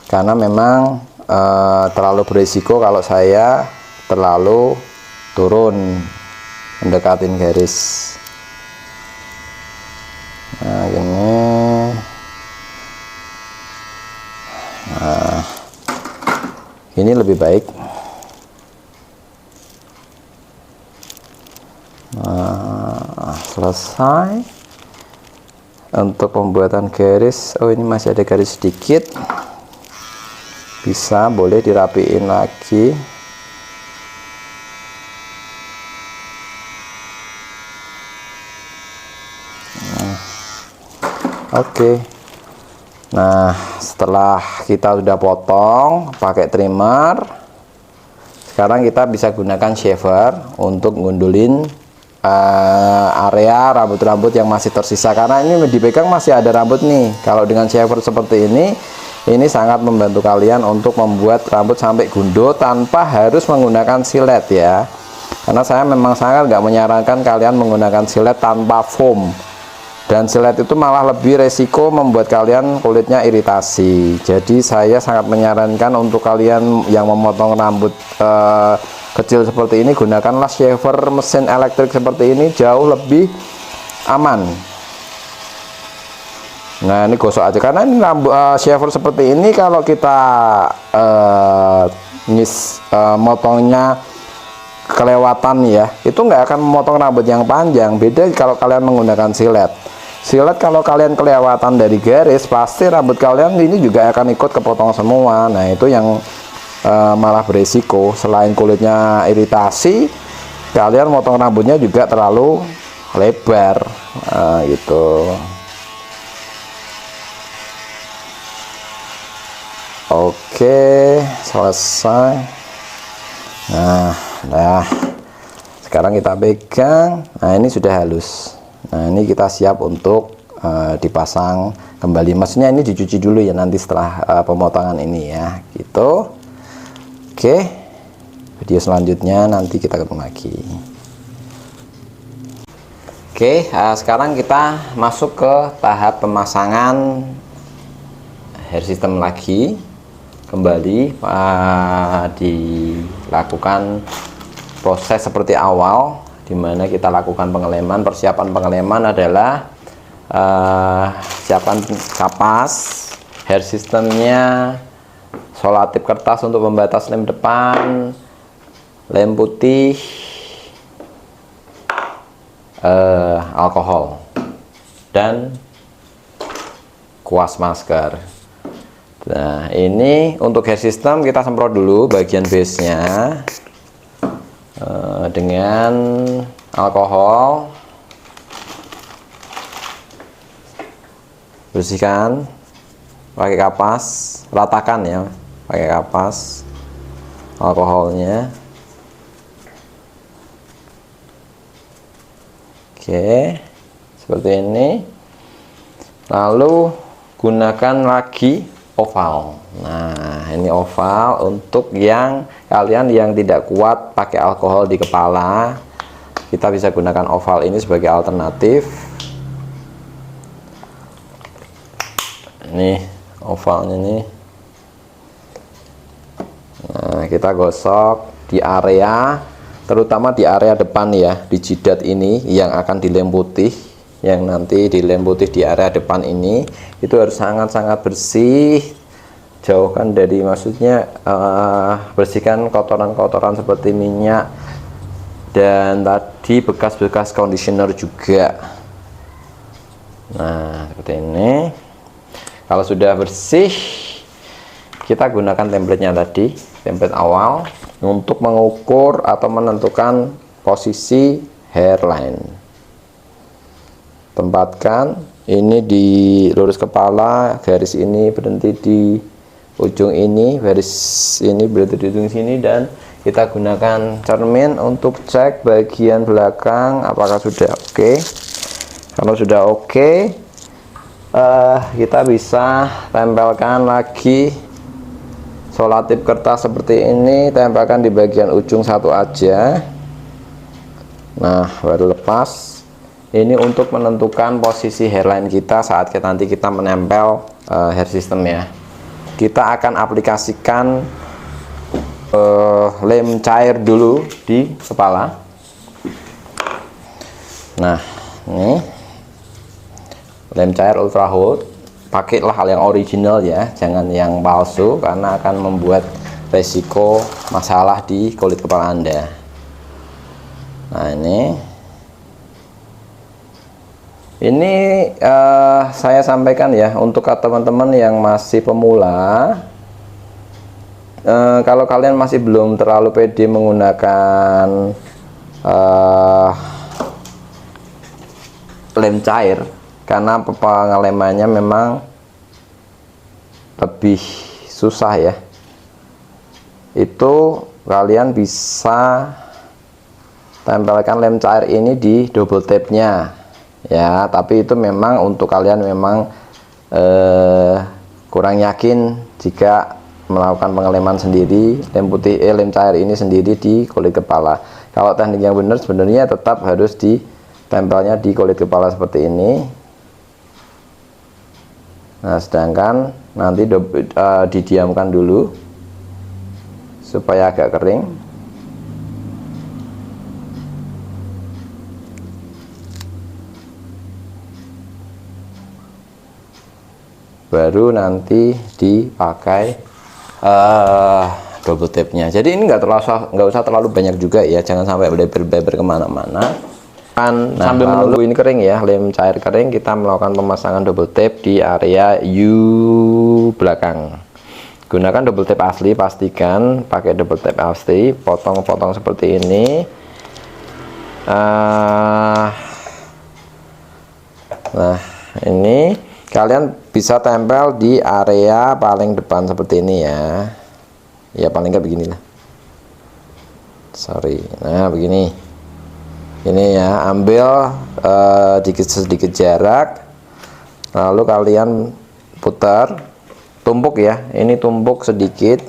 karena memang terlalu berisiko kalau saya terlalu turun mendekatin garis. Nah, gini. Nah, ini lebih baik. Nah, selesai untuk pembuatan garis. Oh, ini masih ada garis sedikit, bisa boleh dirapiin lagi. Oke. Nah, setelah kita sudah potong pakai trimmer, sekarang kita bisa gunakan shaver untuk ngundulin area rambut-rambut yang masih tersisa, karena ini dipegang masih ada rambut nih. Kalau dengan shaver seperti ini sangat membantu kalian untuk membuat rambut sampai gundul tanpa harus menggunakan silet ya. Karena saya memang sangat nggak menyarankan kalian menggunakan silet tanpa foam. Dan silet itu malah lebih resiko membuat kalian kulitnya iritasi. Jadi saya sangat menyarankan untuk kalian yang memotong rambut kecil seperti ini, gunakanlah shaver mesin elektrik seperti ini, jauh lebih aman. Nah, ini gosok aja, karena ini rambut shaver seperti ini kalau kita motongnya kelewatan ya, itu nggak akan memotong rambut yang panjang. Beda kalau kalian menggunakan silet. Silet kalau kalian kelewatan dari garis, pasti rambut kalian ini juga akan ikut kepotong semua. Nah, itu yang malah beresiko. Selain kulitnya iritasi, kalian motong rambutnya juga terlalu lebar. Nah, gitu. Oke, selesai. Nah, sekarang kita pegang. Nah, ini sudah halus. Nah, ini kita siap untuk dipasang kembali. Maksudnya ini dicuci dulu ya nanti setelah pemotongan ini ya, gitu. Oke, video selanjutnya nanti kita ketemu lagi. Oke, sekarang kita masuk ke tahap pemasangan hair system lagi. Kembali dilakukan proses seperti awal, dimana kita lakukan pengeleman. Persiapan pengeleman adalah siapkan kapas, hair systemnya, solatip kertas untuk pembatas lem depan, lem putih, alkohol, dan kuas masker. Nah, ini untuk hair system kita semprot dulu bagian base nya dengan alkohol, bersihkan pakai kapas, ratakan ya pakai kapas alkoholnya. Oke, seperti ini. Lalu gunakan lagi oval. Nah, ini oval untuk yang kalian yang tidak kuat pakai alkohol di kepala, kita bisa gunakan oval ini sebagai alternatif. Ini ovalnya nih. Nah, kita gosok di area, terutama di area depan ya, di jidat ini yang akan dilem putih, yang nanti dilem putih di area depan ini, itu harus sangat-sangat bersih. Jauhkan dari, maksudnya bersihkan kotoran-kotoran seperti minyak dan tadi bekas-bekas conditioner juga. Nah, seperti ini. Kalau sudah bersih, kita gunakan template-nya tadi, template awal, untuk mengukur atau menentukan posisi hairline. Tempatkan ini di lurus kepala, garis ini berhenti di ujung ini, garis ini berhenti di ujung sini, dan kita gunakan cermin untuk cek bagian belakang apakah sudah oke. Kalau sudah oke, kita bisa tempelkan lagi selotip kertas seperti ini, tempelkan di bagian ujung satu aja. Nah, baru lepas. Ini untuk menentukan posisi hairline kita saat nanti kita menempel hair system ya. Kita akan aplikasikan lem cair dulu di kepala. Nah, ini lem cair ultrahot, pakailah hal yang original ya, jangan yang palsu, karena akan membuat resiko masalah di kulit kepala Anda. Nah, ini saya sampaikan ya untuk teman-teman yang masih pemula. Kalau kalian masih belum terlalu pede menggunakan lem cair, karena pengelemannya memang lebih susah ya, itu kalian bisa tempelkan lem cair ini di double tape nya ya, tapi itu memang untuk kalian memang kurang yakin jika melakukan pengeleman sendiri lem cair ini sendiri di kulit kepala. Kalau teknik yang benar sebenarnya tetap harus ditempelnya di kulit kepala seperti ini. Nah, sedangkan nanti didiamkan dulu supaya agak kering. Baru nanti dipakai double tape-nya. Jadi ini nggak usah terlalu banyak juga ya, jangan sampai beber-beber kemana-mana. Nah, sambil menunggu ini kering ya, lem cair kering, kita melakukan pemasangan double tape di area U belakang. Gunakan double tape asli, pastikan pakai double tape asli, potong-potong seperti ini. Nah, ini kalian bisa tempel di area paling depan seperti ini ya. Ya paling nggak beginilah. Sorry. Nah, begini. Ini ya, ambil sedikit jarak, lalu kalian putar, tumpuk ya, ini tumpuk sedikit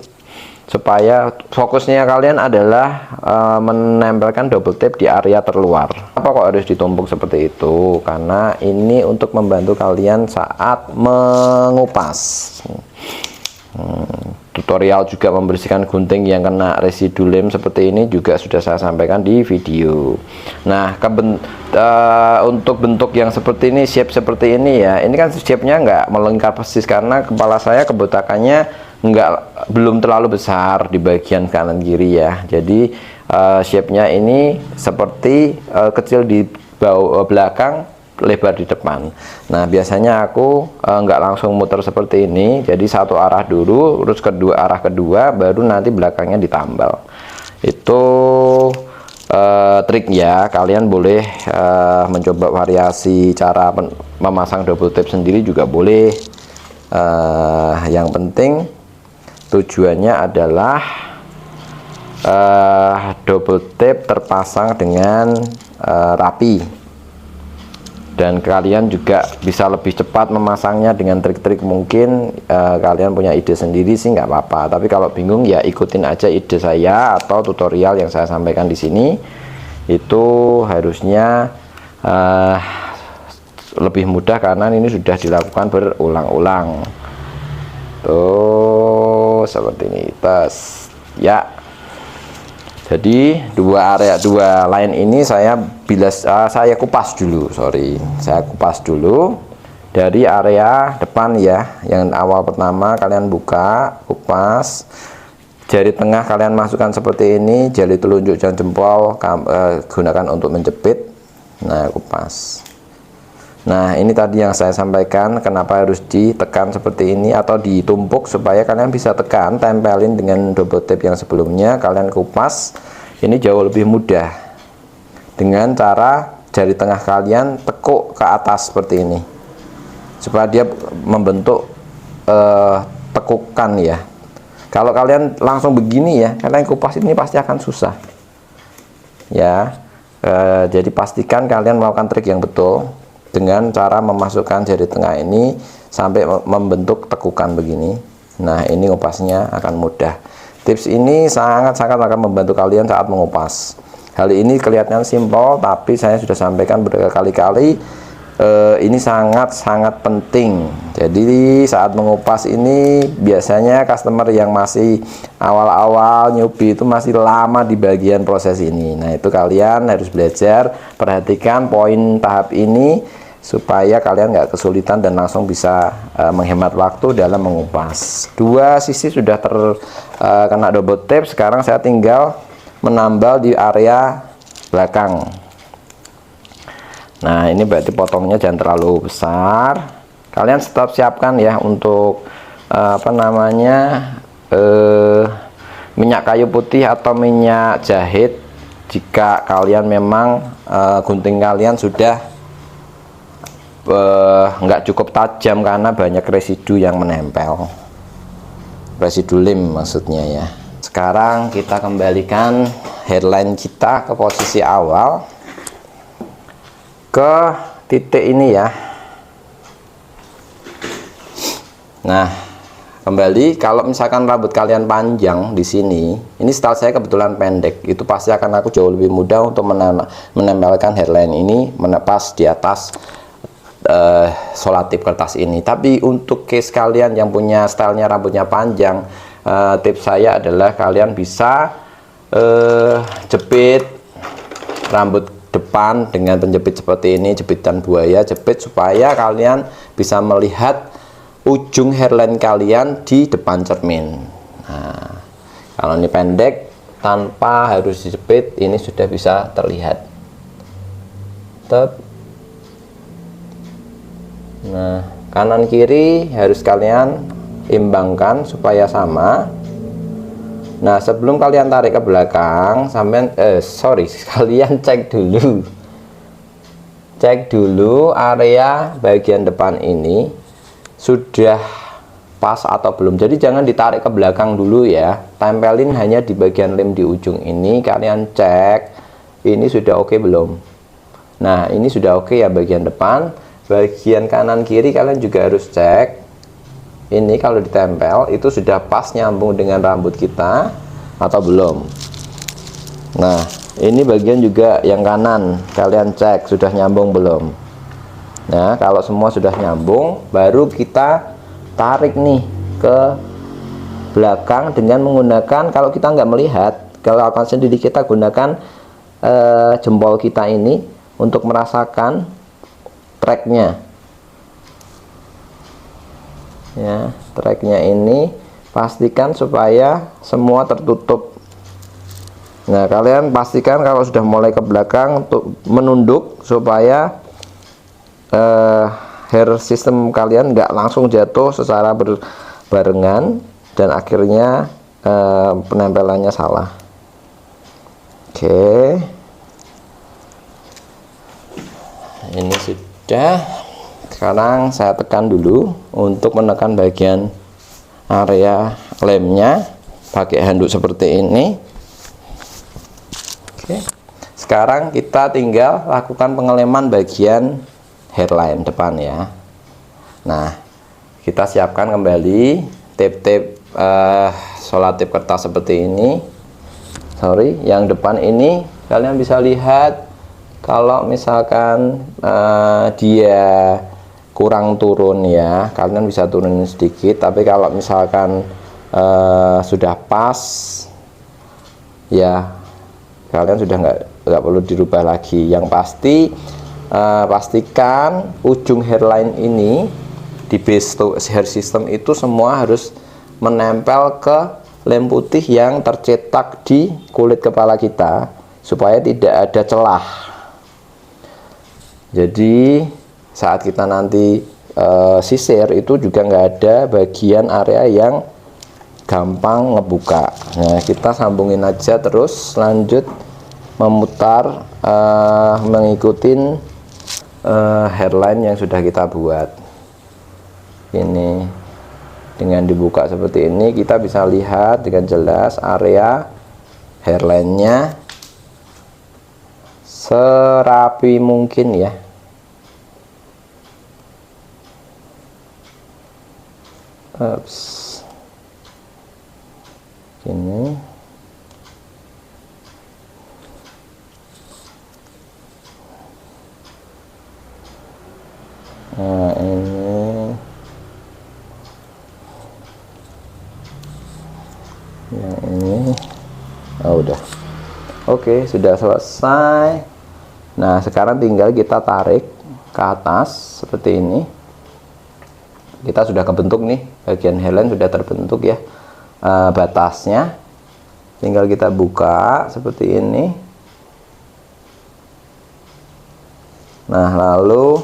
supaya fokusnya kalian adalah menempelkan double tape di area terluar. Apa kok harus ditumpuk seperti itu? Karena ini untuk membantu kalian saat mengupas. Tutorial juga membersihkan gunting yang kena residu lem seperti ini juga sudah saya sampaikan di video. Nah, untuk bentuk yang seperti ini, shape seperti ini ya, ini kan shape-nya nggak melengkap persis karena kepala saya kebotakannya belum terlalu besar di bagian kanan kiri ya. Jadi shape-nya ini seperti kecil di belakang, lebar di depan. Nah, biasanya aku nggak langsung muter seperti ini, jadi satu arah dulu, terus arah kedua, baru nanti belakangnya ditambal. Itu trik ya, kalian boleh mencoba variasi cara memasang double tape sendiri juga boleh. Yang penting tujuannya adalah double tape terpasang dengan rapi. dan kalian juga bisa lebih cepat memasangnya dengan trik-trik. Mungkin kalian punya ide sendiri sih nggak apa-apa, tapi kalau bingung ya ikutin aja ide saya atau tutorial yang saya sampaikan di sini. Itu harusnya lebih mudah karena ini sudah dilakukan berulang-ulang. Tuh seperti ini tes ya. Jadi dua line ini saya kupas dulu, saya kupas dulu dari area depan ya. Yang awal pertama kalian buka, kupas, jari tengah kalian masukkan seperti ini, jari telunjuk dan jempol gunakan untuk menjepit. Nah, kupas. Nah, ini tadi yang saya sampaikan, kenapa harus ditekan seperti ini atau ditumpuk, supaya kalian bisa tekan, tempelin dengan double tape yang sebelumnya, kalian kupas. Ini jauh lebih mudah dengan cara jari tengah kalian tekuk ke atas seperti ini, supaya dia membentuk tekukan ya. Kalau kalian langsung begini ya, kalian kupas ini pasti akan susah ya. Jadi pastikan kalian melakukan trik yang betul dengan cara memasukkan jari tengah ini sampai membentuk tekukan begini. Nah, ini ngupasnya akan mudah. Tips ini sangat-sangat akan membantu kalian saat mengupas. Hal ini kelihatan simpel, tapi saya sudah sampaikan berkali-kali, ini sangat-sangat penting. Jadi saat mengupas ini biasanya customer yang masih awal-awal newbie itu masih lama di bagian proses ini. Nah, itu kalian harus belajar, perhatikan poin tahap ini supaya kalian nggak kesulitan dan langsung bisa menghemat waktu dalam mengupas. Dua sisi sudah terkena double tape, sekarang saya tinggal menambal di area belakang. Nah, ini berarti potongnya jangan terlalu besar. Kalian tetap siapkan ya untuk minyak kayu putih atau minyak jahit jika kalian memang gunting kalian sudah nggak cukup tajam karena banyak residu yang menempel, residu lem maksudnya ya. Sekarang kita kembalikan hairline kita ke posisi awal, ke titik ini ya. Nah, kembali, kalau misalkan rambut kalian panjang di sini, ini style saya kebetulan pendek, itu pasti akan aku jauh lebih mudah untuk menempelkan hairline ini pas di atas solatip kertas ini. Tapi untuk case kalian yang punya stylenya rambutnya panjang, tips saya adalah kalian bisa jepit rambut depan dengan penjepit seperti ini, jepitan buaya, jepit supaya kalian bisa melihat ujung hairline kalian di depan cermin. Nah, kalau ini pendek tanpa harus dijepit, ini sudah bisa terlihat. Nah, kanan kiri harus kalian imbangkan supaya sama. Nah, sebelum kalian tarik ke belakang, kalian cek dulu area bagian depan ini sudah pas atau belum. Jadi jangan ditarik ke belakang dulu ya, tempelin hanya di bagian lem di ujung ini. Kalian cek ini sudah oke belum. Nah, ini sudah oke ya bagian depan. Bagian kanan kiri kalian juga harus cek ini kalau ditempel itu sudah pas nyambung dengan rambut kita atau belum. Nah, ini bagian juga yang kanan kalian cek sudah nyambung belum. Nah, kalau semua sudah nyambung, baru kita tarik nih ke belakang dengan menggunakan, kalau kita nggak melihat, kalau akan sendiri kita gunakan jempol kita ini untuk merasakan tracknya ya. Tracknya ini pastikan supaya semua tertutup. Nah, kalian pastikan kalau sudah mulai ke belakang untuk menunduk supaya hair system kalian nggak langsung jatuh secara berbarengan dan akhirnya penempelannya salah. Oke, ini sudah. Sekarang saya tekan dulu untuk menekan bagian area lemnya pakai handuk seperti ini. Oke, sekarang kita tinggal lakukan pengeleman bagian hairline depan ya. Nah, kita siapkan kembali tape-tape solatip kertas seperti ini. Sorry, yang depan ini kalian bisa lihat kalau misalkan dia kurang turun ya, kalian bisa turunin sedikit. Tapi kalau misalkan sudah pas ya, kalian sudah nggak perlu dirubah lagi. Yang pasti pastikan ujung hairline ini di base hair system itu semua harus menempel ke lem putih yang tercetak di kulit kepala kita supaya tidak ada celah. Jadi saat kita nanti sisir itu juga nggak ada bagian area yang gampang ngebuka. Nah, kita sambungin aja terus, lanjut memutar mengikuti hairline yang sudah kita buat. Ini dengan dibuka seperti ini kita bisa lihat dengan jelas area hairline-nya serapi mungkin ya. Ini nah, ini yang ini udah oke, sudah selesai. Nah, sekarang tinggal kita tarik ke atas seperti ini. Kita sudah kebentuk nih, bagian hairline sudah terbentuk ya, batasnya tinggal kita buka seperti ini. Nah, lalu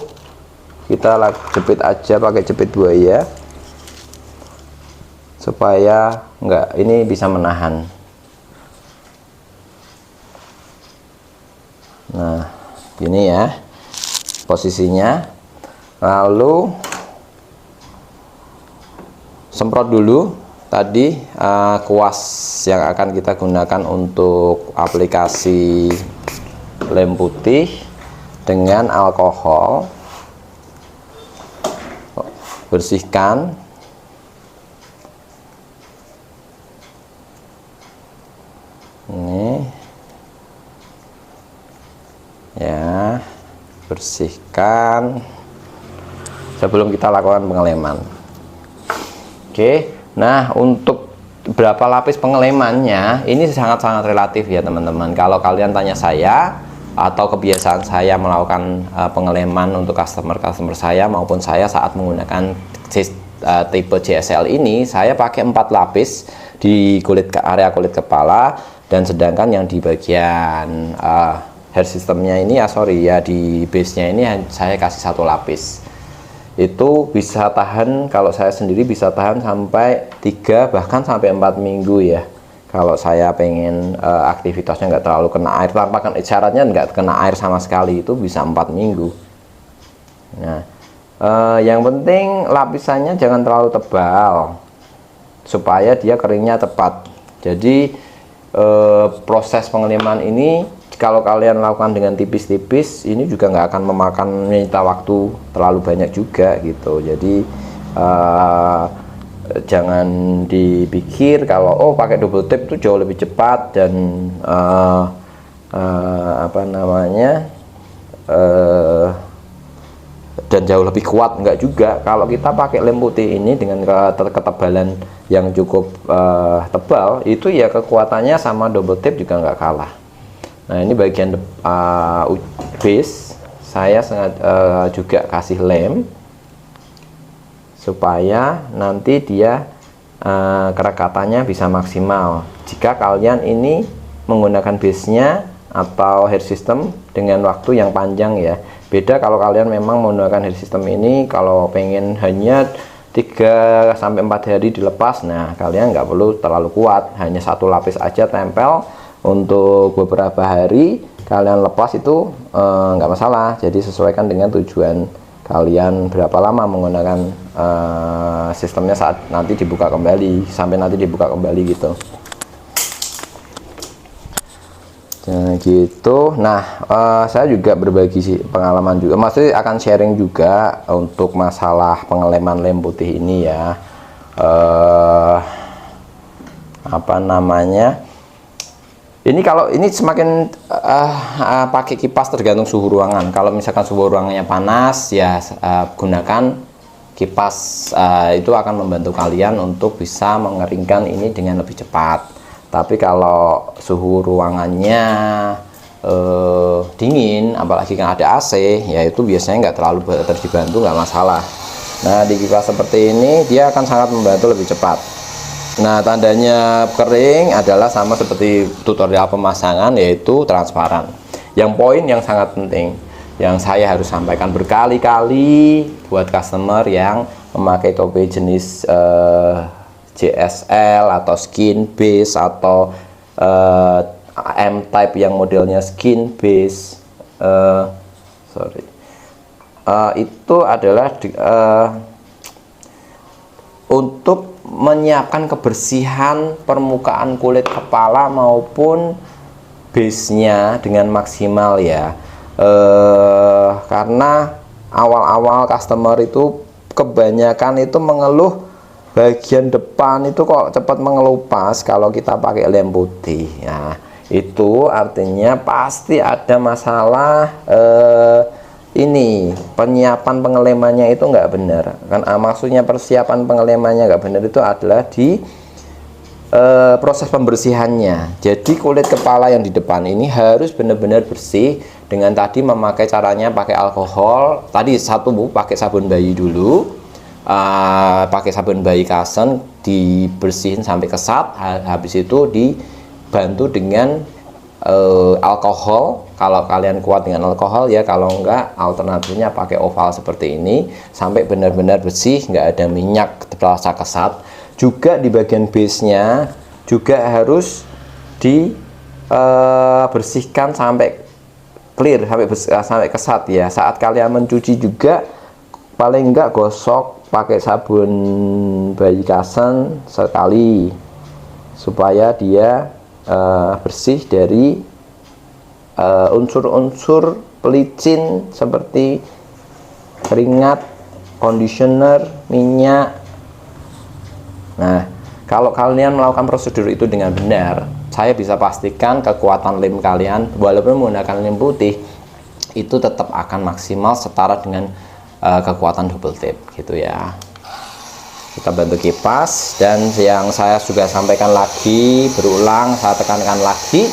kita jepit aja pakai jepit buaya supaya ini bisa menahan. Nah, gini ya posisinya. Lalu semprot dulu tadi kuas yang akan kita gunakan untuk aplikasi lem putih dengan alkohol. Bersihkan. Ini ya, bersihkan sebelum kita lakukan pengeleman. Oke, nah untuk berapa lapis pengelemannya ini sangat-sangat relatif ya teman-teman. Kalau kalian tanya saya atau kebiasaan saya melakukan pengeleman untuk customer saya maupun saya saat menggunakan tipe JSL ini, saya pakai 4 lapis di area kulit kepala, dan sedangkan yang di bagian hair systemnya ini di base nya ini saya kasih 1 lapis. Itu bisa tahan, kalau saya sendiri bisa tahan sampai 3 bahkan sampai 4 minggu ya. Kalau saya pengen aktivitasnya nggak terlalu kena air, tanpa syaratnya nggak kena air sama sekali, itu bisa 4 minggu. Nah, yang penting lapisannya jangan terlalu tebal supaya dia keringnya tepat. Jadi proses pengeleman ini kalau kalian lakukan dengan tipis-tipis ini juga nggak akan menyita waktu terlalu banyak juga gitu. Jadi jangan dipikir kalau pakai double tape itu jauh lebih cepat dan dan jauh lebih kuat. Enggak juga. Kalau kita pakai lem putih ini dengan ketebalan yang cukup tebal, itu ya kekuatannya sama double tape juga nggak kalah. Nah, ini bagian base saya juga kasih lem supaya nanti dia kerekatannya bisa maksimal. Jika kalian ini menggunakan base nya atau hair system dengan waktu yang panjang ya. Beda kalau kalian memang menggunakan hair system ini, kalau pengen hanya 3 sampai 4 hari dilepas, nah kalian nggak perlu terlalu kuat, hanya 1 lapis aja tempel untuk beberapa hari, kalian lepas itu nggak masalah. Jadi sesuaikan dengan tujuan kalian berapa lama menggunakan sistemnya saat nanti dibuka kembali, sampai nanti dibuka kembali gitu. Nah, gitu. Nah, saya juga berbagi sih pengalaman juga. Maksudnya akan sharing juga untuk masalah pengeleman lem putih ini ya. Apa namanya? Ini kalau ini semakin pakai kipas tergantung suhu ruangan. Kalau misalkan suhu ruangannya panas ya gunakan kipas, itu akan membantu kalian untuk bisa mengeringkan ini dengan lebih cepat. Tapi kalau suhu ruangannya dingin, apalagi kan ada AC, ya itu biasanya nggak terlalu terdibantu, nggak masalah. Nah, di kipas seperti ini dia akan sangat membantu lebih cepat. Nah, tandanya kering adalah sama seperti tutorial pemasangan, yaitu transparan. Yang poin yang sangat penting yang saya harus sampaikan berkali-kali buat customer yang memakai topi jenis JSL atau skin base atau M-type yang modelnya skin base, itu adalah untuk menyiapkan kebersihan permukaan kulit kepala maupun base-nya dengan maksimal ya. Karena awal-awal customer itu kebanyakan itu mengeluh bagian depan itu kok cepat mengelupas kalau kita pakai lem putih. Nah, itu artinya pasti ada masalah ini penyiapan pengelemannya itu nggak benar kan. Maksudnya persiapan pengelemannya nggak benar itu adalah di proses pembersihannya. Jadi kulit kepala yang di depan ini harus benar-benar bersih dengan tadi memakai caranya pakai alkohol. Tadi pakai sabun bayi dulu, pakai sabun bayi Kasen, dibersihin sampai kesat, habis itu dibantu dengan alkohol. Kalau kalian kuat dengan alkohol ya, kalau enggak alternatifnya pakai oval seperti ini sampai benar-benar bersih, nggak ada minyak terasa kesat. Juga di bagian base-nya juga harus dibersihkan sampai clear, sampai kesat ya. Saat kalian mencuci juga paling enggak gosok pakai sabun bayi Kasen sekali supaya dia bersih dari unsur-unsur pelicin seperti keringat, conditioner, minyak. Nah, kalau kalian melakukan prosedur itu dengan benar, saya bisa pastikan kekuatan lem kalian walaupun menggunakan lem putih itu tetap akan maksimal setara dengan kekuatan double tip gitu ya. Kita bantu kipas, dan yang saya juga sampaikan lagi, berulang saya tekankan lagi,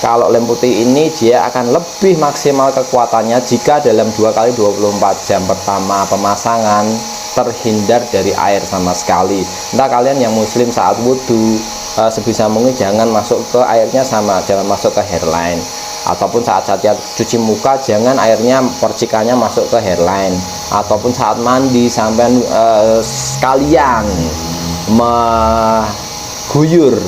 kalau lem putih ini dia akan lebih maksimal kekuatannya jika dalam 2x24 jam pertama pemasangan terhindar dari air sama sekali. Entah kalian yang muslim saat wudhu, sebisa mungkin jangan masuk ke airnya jangan masuk ke hairline, ataupun saat cuci muka jangan airnya percikannya masuk ke hairline, ataupun saat mandi sampai sekalian mengguyur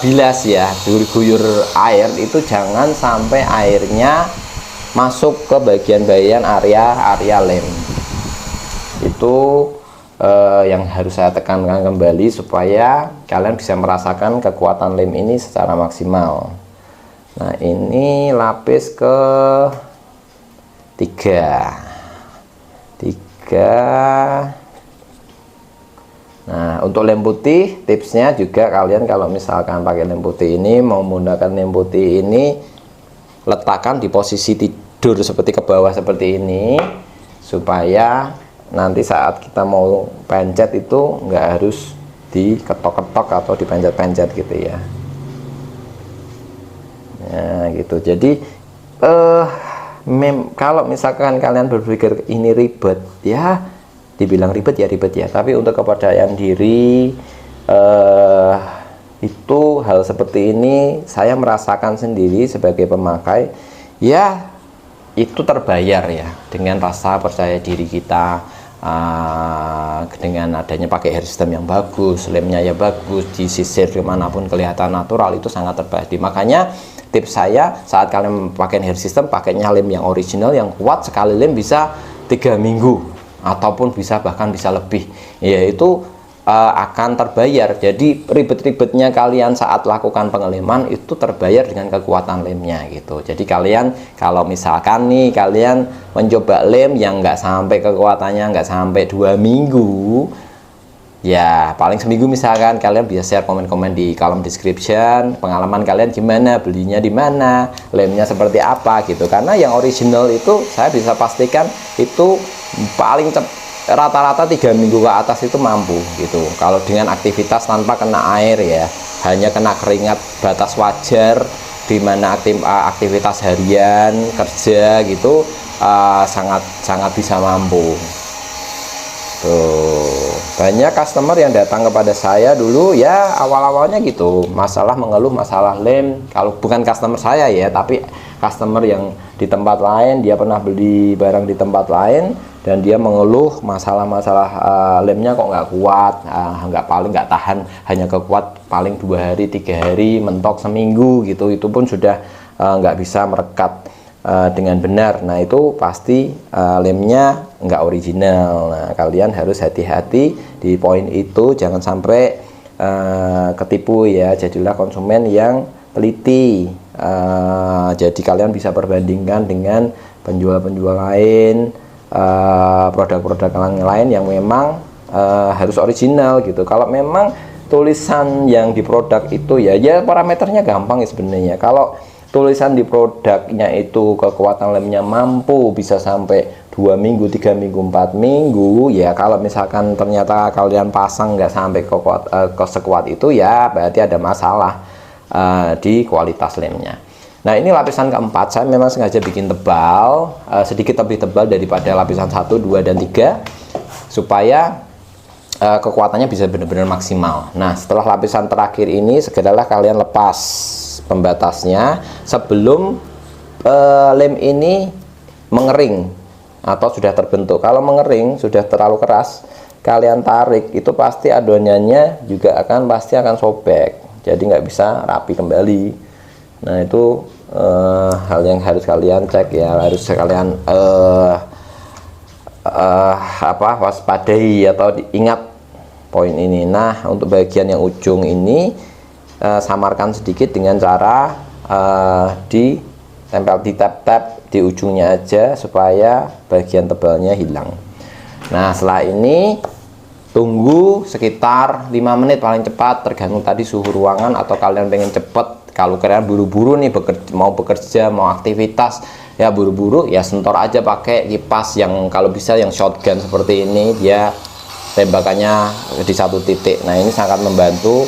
bilas ya, guyur air itu jangan sampai airnya masuk ke bagian area lem. Itu yang harus saya tekankan kembali supaya kalian bisa merasakan kekuatan lem ini secara maksimal. Nah, ini lapis ke 3. Nah, untuk lem putih tipsnya juga kalian kalau misalkan pakai lem putih ini, mau menggunakan lem putih ini, letakkan di posisi tidur seperti ke bawah seperti ini supaya nanti saat kita mau pencet itu nggak harus diketok-ketok atau dipencet-pencet gitu ya. Nah, gitu. Jadi kalau misalkan kalian berpikir ini ribet ya, dibilang ribet ya, tapi untuk kepercayaan diri itu hal seperti ini saya merasakan sendiri sebagai pemakai ya, itu terbayar ya dengan rasa percaya diri kita, dengan adanya pakai hair system yang bagus, lemnya ya bagus, disisir dimanapun kelihatan natural, itu sangat terbayar. Makanya tips saya saat kalian pakai hair system, pakainya lem yang original yang kuat, sekali lem bisa 3 minggu ataupun bahkan bisa lebih, yaitu akan terbayar. Jadi ribet-ribetnya kalian saat lakukan pengeleman itu terbayar dengan kekuatan lemnya gitu. Jadi kalian kalau misalkan nih kalian mencoba lem yang nggak sampai kekuatannya nggak sampai 2 minggu, ya paling seminggu misalkan, kalian bisa share komen-komen di kolom description pengalaman kalian gimana, belinya di mana, lemnya seperti apa gitu. Karena yang original itu saya bisa pastikan itu paling rata-rata 3 minggu ke atas itu mampu gitu. Kalau dengan aktivitas tanpa kena air ya, hanya kena keringat batas wajar, dimana aktivitas harian kerja gitu sangat bisa mampu. Tuh, banyak customer yang datang kepada saya dulu ya awal-awalnya gitu, mengeluh masalah lem. Kalau bukan customer saya ya, tapi customer yang di tempat lain, dia pernah beli barang di tempat lain dan dia mengeluh masalah-masalah lemnya kok nggak kuat, nggak tahan, hanya kekuat paling 2 hari 3 hari, mentok seminggu gitu. Itu pun sudah nggak bisa merekat dengan benar. Nah itu pasti lemnya nggak original. Nah kalian harus hati-hati di poin itu, jangan sampai ketipu ya. Jadilah konsumen yang teliti. Jadi kalian bisa perbandingkan dengan penjual-penjual lain, produk-produk lain yang memang harus original gitu. Kalau memang tulisan yang di produk itu ya parameternya gampang ya sebenarnya. Kalau tulisan di produknya itu kekuatan lemnya mampu bisa sampai 2 minggu, 3 minggu, 4 minggu ya, kalau misalkan ternyata kalian pasang nggak sampai sekuat itu ya berarti ada masalah di kualitas lemnya. Nah ini lapisan keempat, saya memang sengaja bikin tebal, sedikit lebih tebal daripada lapisan 1, 2, dan 3 supaya kekuatannya bisa benar-benar maksimal. Nah setelah lapisan terakhir ini segeralah kalian lepas pembatasnya sebelum lem ini mengering atau sudah terbentuk. Kalau mengering sudah terlalu keras, kalian tarik itu pasti adonannya juga pasti akan sobek, jadi nggak bisa rapi kembali. Nah itu hal yang harus kalian cek ya, harus kalian waspadai atau ingat poin ini. Nah untuk bagian yang ujung ini samarkan sedikit dengan cara ditempel di tap-tap di ujungnya aja supaya bagian tebalnya hilang. Nah setelah ini tunggu sekitar 5 menit paling cepat, tergantung tadi suhu ruangan atau kalian pengen cepet. Kalau kalian buru-buru nih mau bekerja, mau aktivitas ya buru-buru ya sentor aja pakai kipas yang kalau bisa yang shotgun seperti ini, dia tembakannya di 1 titik. Nah ini sangat membantu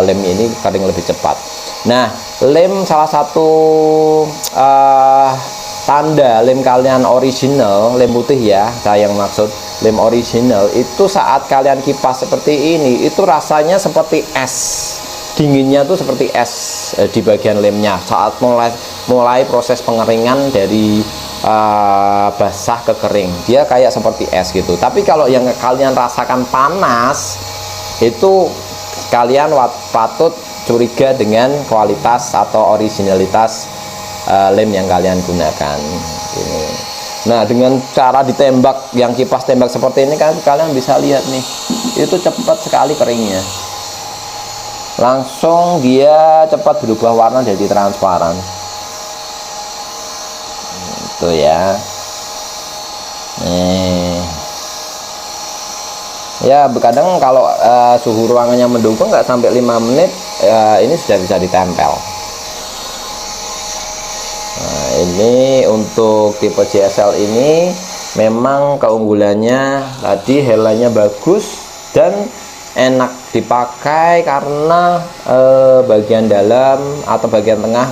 lem ini kering lebih cepat. Nah lem salah satu tanda lem kalian original, lem putih ya saya yang maksud, lem original itu saat kalian kipas seperti ini itu rasanya seperti es, dinginnya tuh seperti es di bagian lemnya saat mulai proses pengeringan dari basah ke kering, dia kayak seperti es gitu. Tapi kalau yang kalian rasakan panas itu kalian patut curiga dengan kualitas atau originalitas lem yang kalian gunakan ini. Nah dengan cara ditembak yang kipas tembak seperti ini kan kalian bisa lihat nih, itu cepat sekali keringnya, langsung dia cepat berubah warna jadi transparan itu ya. Ya kadang kalau suhu ruangannya mendukung nggak sampai 5 menit ini sudah bisa ditempel. Nah ini untuk tipe JSL ini memang keunggulannya tadi helanya bagus dan enak dipakai karena bagian dalam atau bagian tengah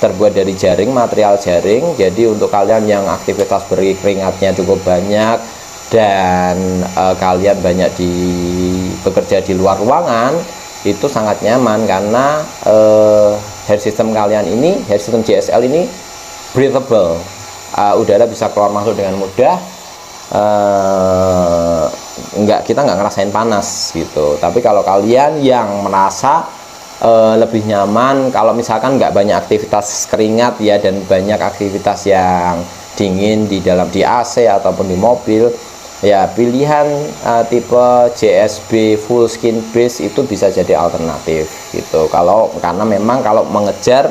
terbuat dari jaring, material jaring. Jadi untuk kalian yang aktivitas berkeringatnya cukup banyak dan kalian banyak bekerja di luar ruangan, itu sangat nyaman karena hair system kalian ini, hair system JSL ini breathable, udara bisa keluar masuk dengan mudah, kita nggak ngerasain panas gitu. Tapi kalau kalian yang merasa lebih nyaman kalau misalkan nggak banyak aktivitas keringat ya dan banyak aktivitas yang dingin di AC ataupun di mobil, ya pilihan tipe JSB full skin base itu bisa jadi alternatif gitu. Karena memang kalau mengejar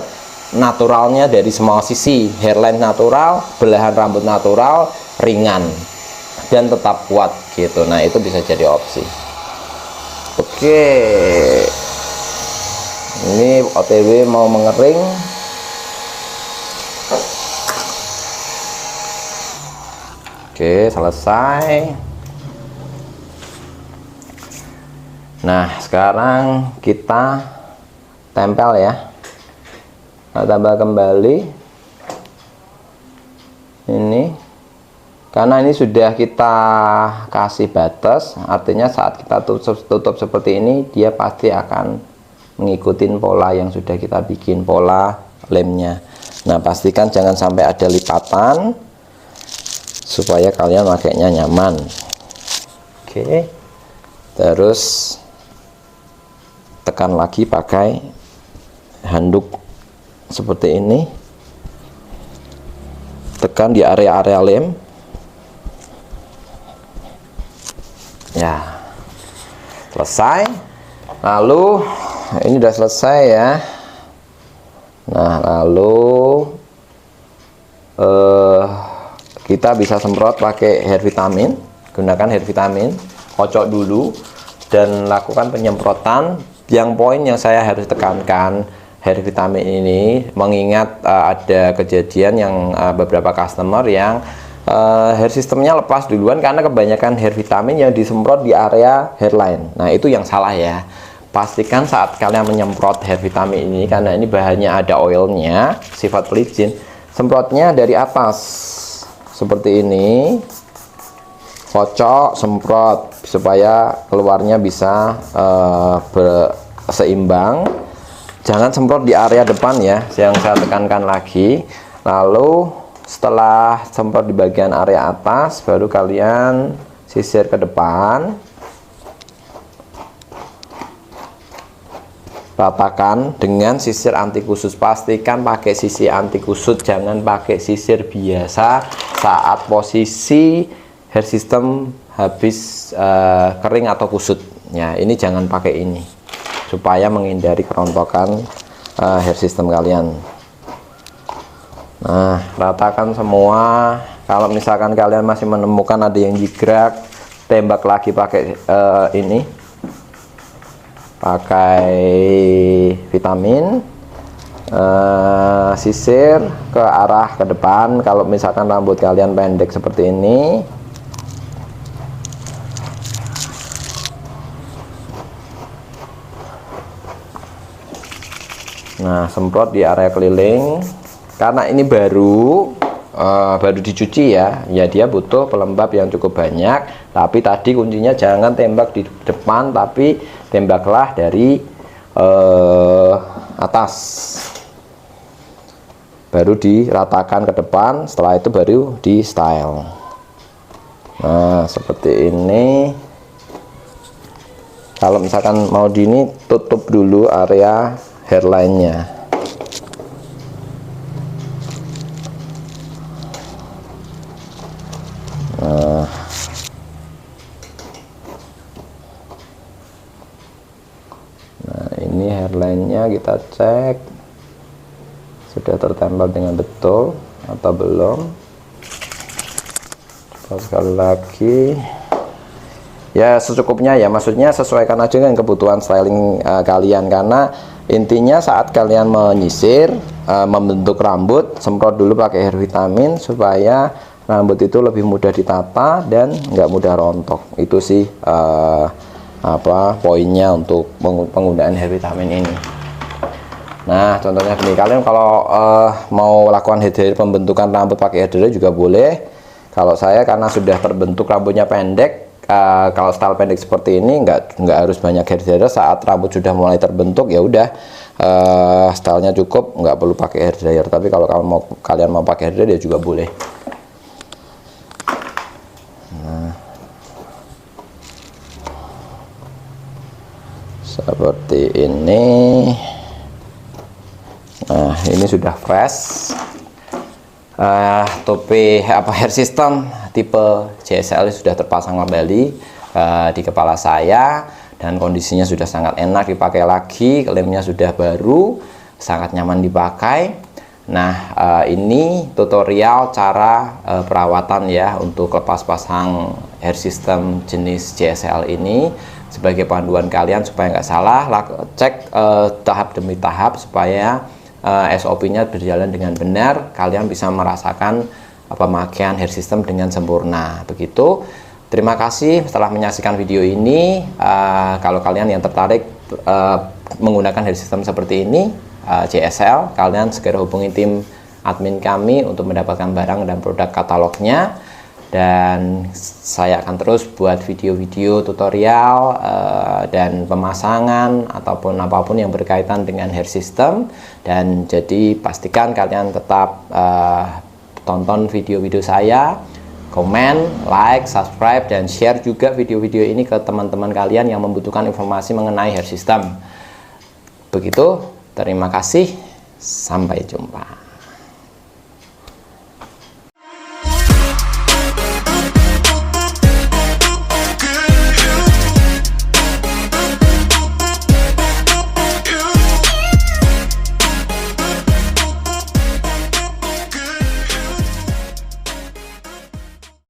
naturalnya dari semua sisi, hairline natural, belahan rambut natural, ringan dan tetap kuat gitu. Nah, itu bisa jadi opsi. Oke, ini OTW mau mengering. Oke, selesai. Nah, sekarang kita tempel ya. Nah, tambah kembali ini. Karena ini sudah kita kasih batas, artinya saat kita tutup seperti ini, dia pasti akan mengikuti pola yang sudah kita bikin, pola lemnya. Nah, pastikan jangan sampai ada lipatan supaya kalian makainya nyaman. Oke, terus tekan lagi pakai handuk seperti ini, tekan di area-area lem ya, selesai. Lalu ini udah selesai ya. Nah, lalu kita bisa semprot pakai hair vitamin. Gunakan hair vitamin, kocok dulu dan lakukan penyemprotan. Yang poin yang saya harus tekankan, hair vitamin ini mengingat ada kejadian yang beberapa customer yang hair sistemnya lepas duluan karena kebanyakan hair vitamin yang disemprot di area hairline. Nah, itu yang salah ya. Pastikan saat kalian menyemprot hair vitamin ini, karena ini bahannya ada oilnya, sifat pelicin, semprotnya dari atas seperti ini, kocok, semprot supaya keluarnya bisa seimbang. Jangan semprot di area depan ya, yang saya tekankan lagi. Lalu setelah semprot di bagian area atas, baru kalian sisir ke depan, ratakan dengan sisir anti kusut. Pastikan pakai sisir anti kusut, jangan pakai sisir biasa saat posisi hair system habis kering atau kusut ya. Ini jangan pakai ini supaya menghindari kerontokan hair system kalian. Nah, ratakan semua. Kalau misalkan kalian masih menemukan ada yang jigrak, tembak lagi pakai ini, pakai vitamin, sisir ke arah ke depan. Kalau misalkan rambut kalian pendek seperti ini, nah, semprot di area keliling. Karena ini baru dicuci ya, dia butuh pelembab yang cukup banyak. Tapi tadi kuncinya jangan tembak di depan, tapi tembaklah dari atas, baru diratakan ke depan. Setelah itu baru di style. Nah, seperti ini. Kalau misalkan mau di ini, tutup dulu area hairline-nya. Nah, ini hairline-nya kita cek sudah tertempel dengan betul atau belum. Coba sekali lagi ya, secukupnya ya, maksudnya sesuaikan aja dengan kebutuhan styling kalian. Karena intinya saat kalian menyisir, membentuk rambut, semprot dulu pakai hair vitamin supaya rambut itu lebih mudah ditata dan nggak mudah rontok. Itu sih poinnya untuk penggunaan hair vitamin ini. Nah, contohnya gini, kalian kalau mau lakukan hair dryer, pembentukan rambut pakai hair dryer juga boleh. Kalau saya karena sudah terbentuk rambutnya pendek, kalau style pendek seperti ini nggak harus banyak hair dryer. Saat rambut sudah mulai terbentuk ya udah, stylenya cukup, nggak perlu pakai hair dryer. Tapi kalau kalian mau pakai hair dryer ya juga boleh. Nah, seperti ini. Nah, ini sudah fresh. tope hair system tipe JSL sudah terpasang kembali di kepala saya, dan kondisinya sudah sangat enak dipakai lagi. Lemnya sudah baru, sangat nyaman dipakai. Nah, ini tutorial cara perawatan ya untuk lepas pasang hair system jenis JSL ini, sebagai panduan kalian supaya nggak salah. Cek tahap demi tahap supaya SOP-nya berjalan dengan benar, kalian bisa merasakan pemakaian hair system dengan sempurna. Begitu. Terima kasih setelah menyaksikan video ini. Kalau kalian yang tertarik menggunakan hair system seperti ini, JSL, kalian segera hubungi tim admin kami untuk mendapatkan barang dan produk katalognya. Dan saya akan terus buat video-video tutorial dan pemasangan ataupun apapun yang berkaitan dengan hair system. Dan jadi pastikan kalian tetap tonton video-video saya, komen, like, subscribe, dan share juga video-video ini ke teman-teman kalian yang membutuhkan informasi mengenai hair system. Begitu, terima kasih, sampai jumpa.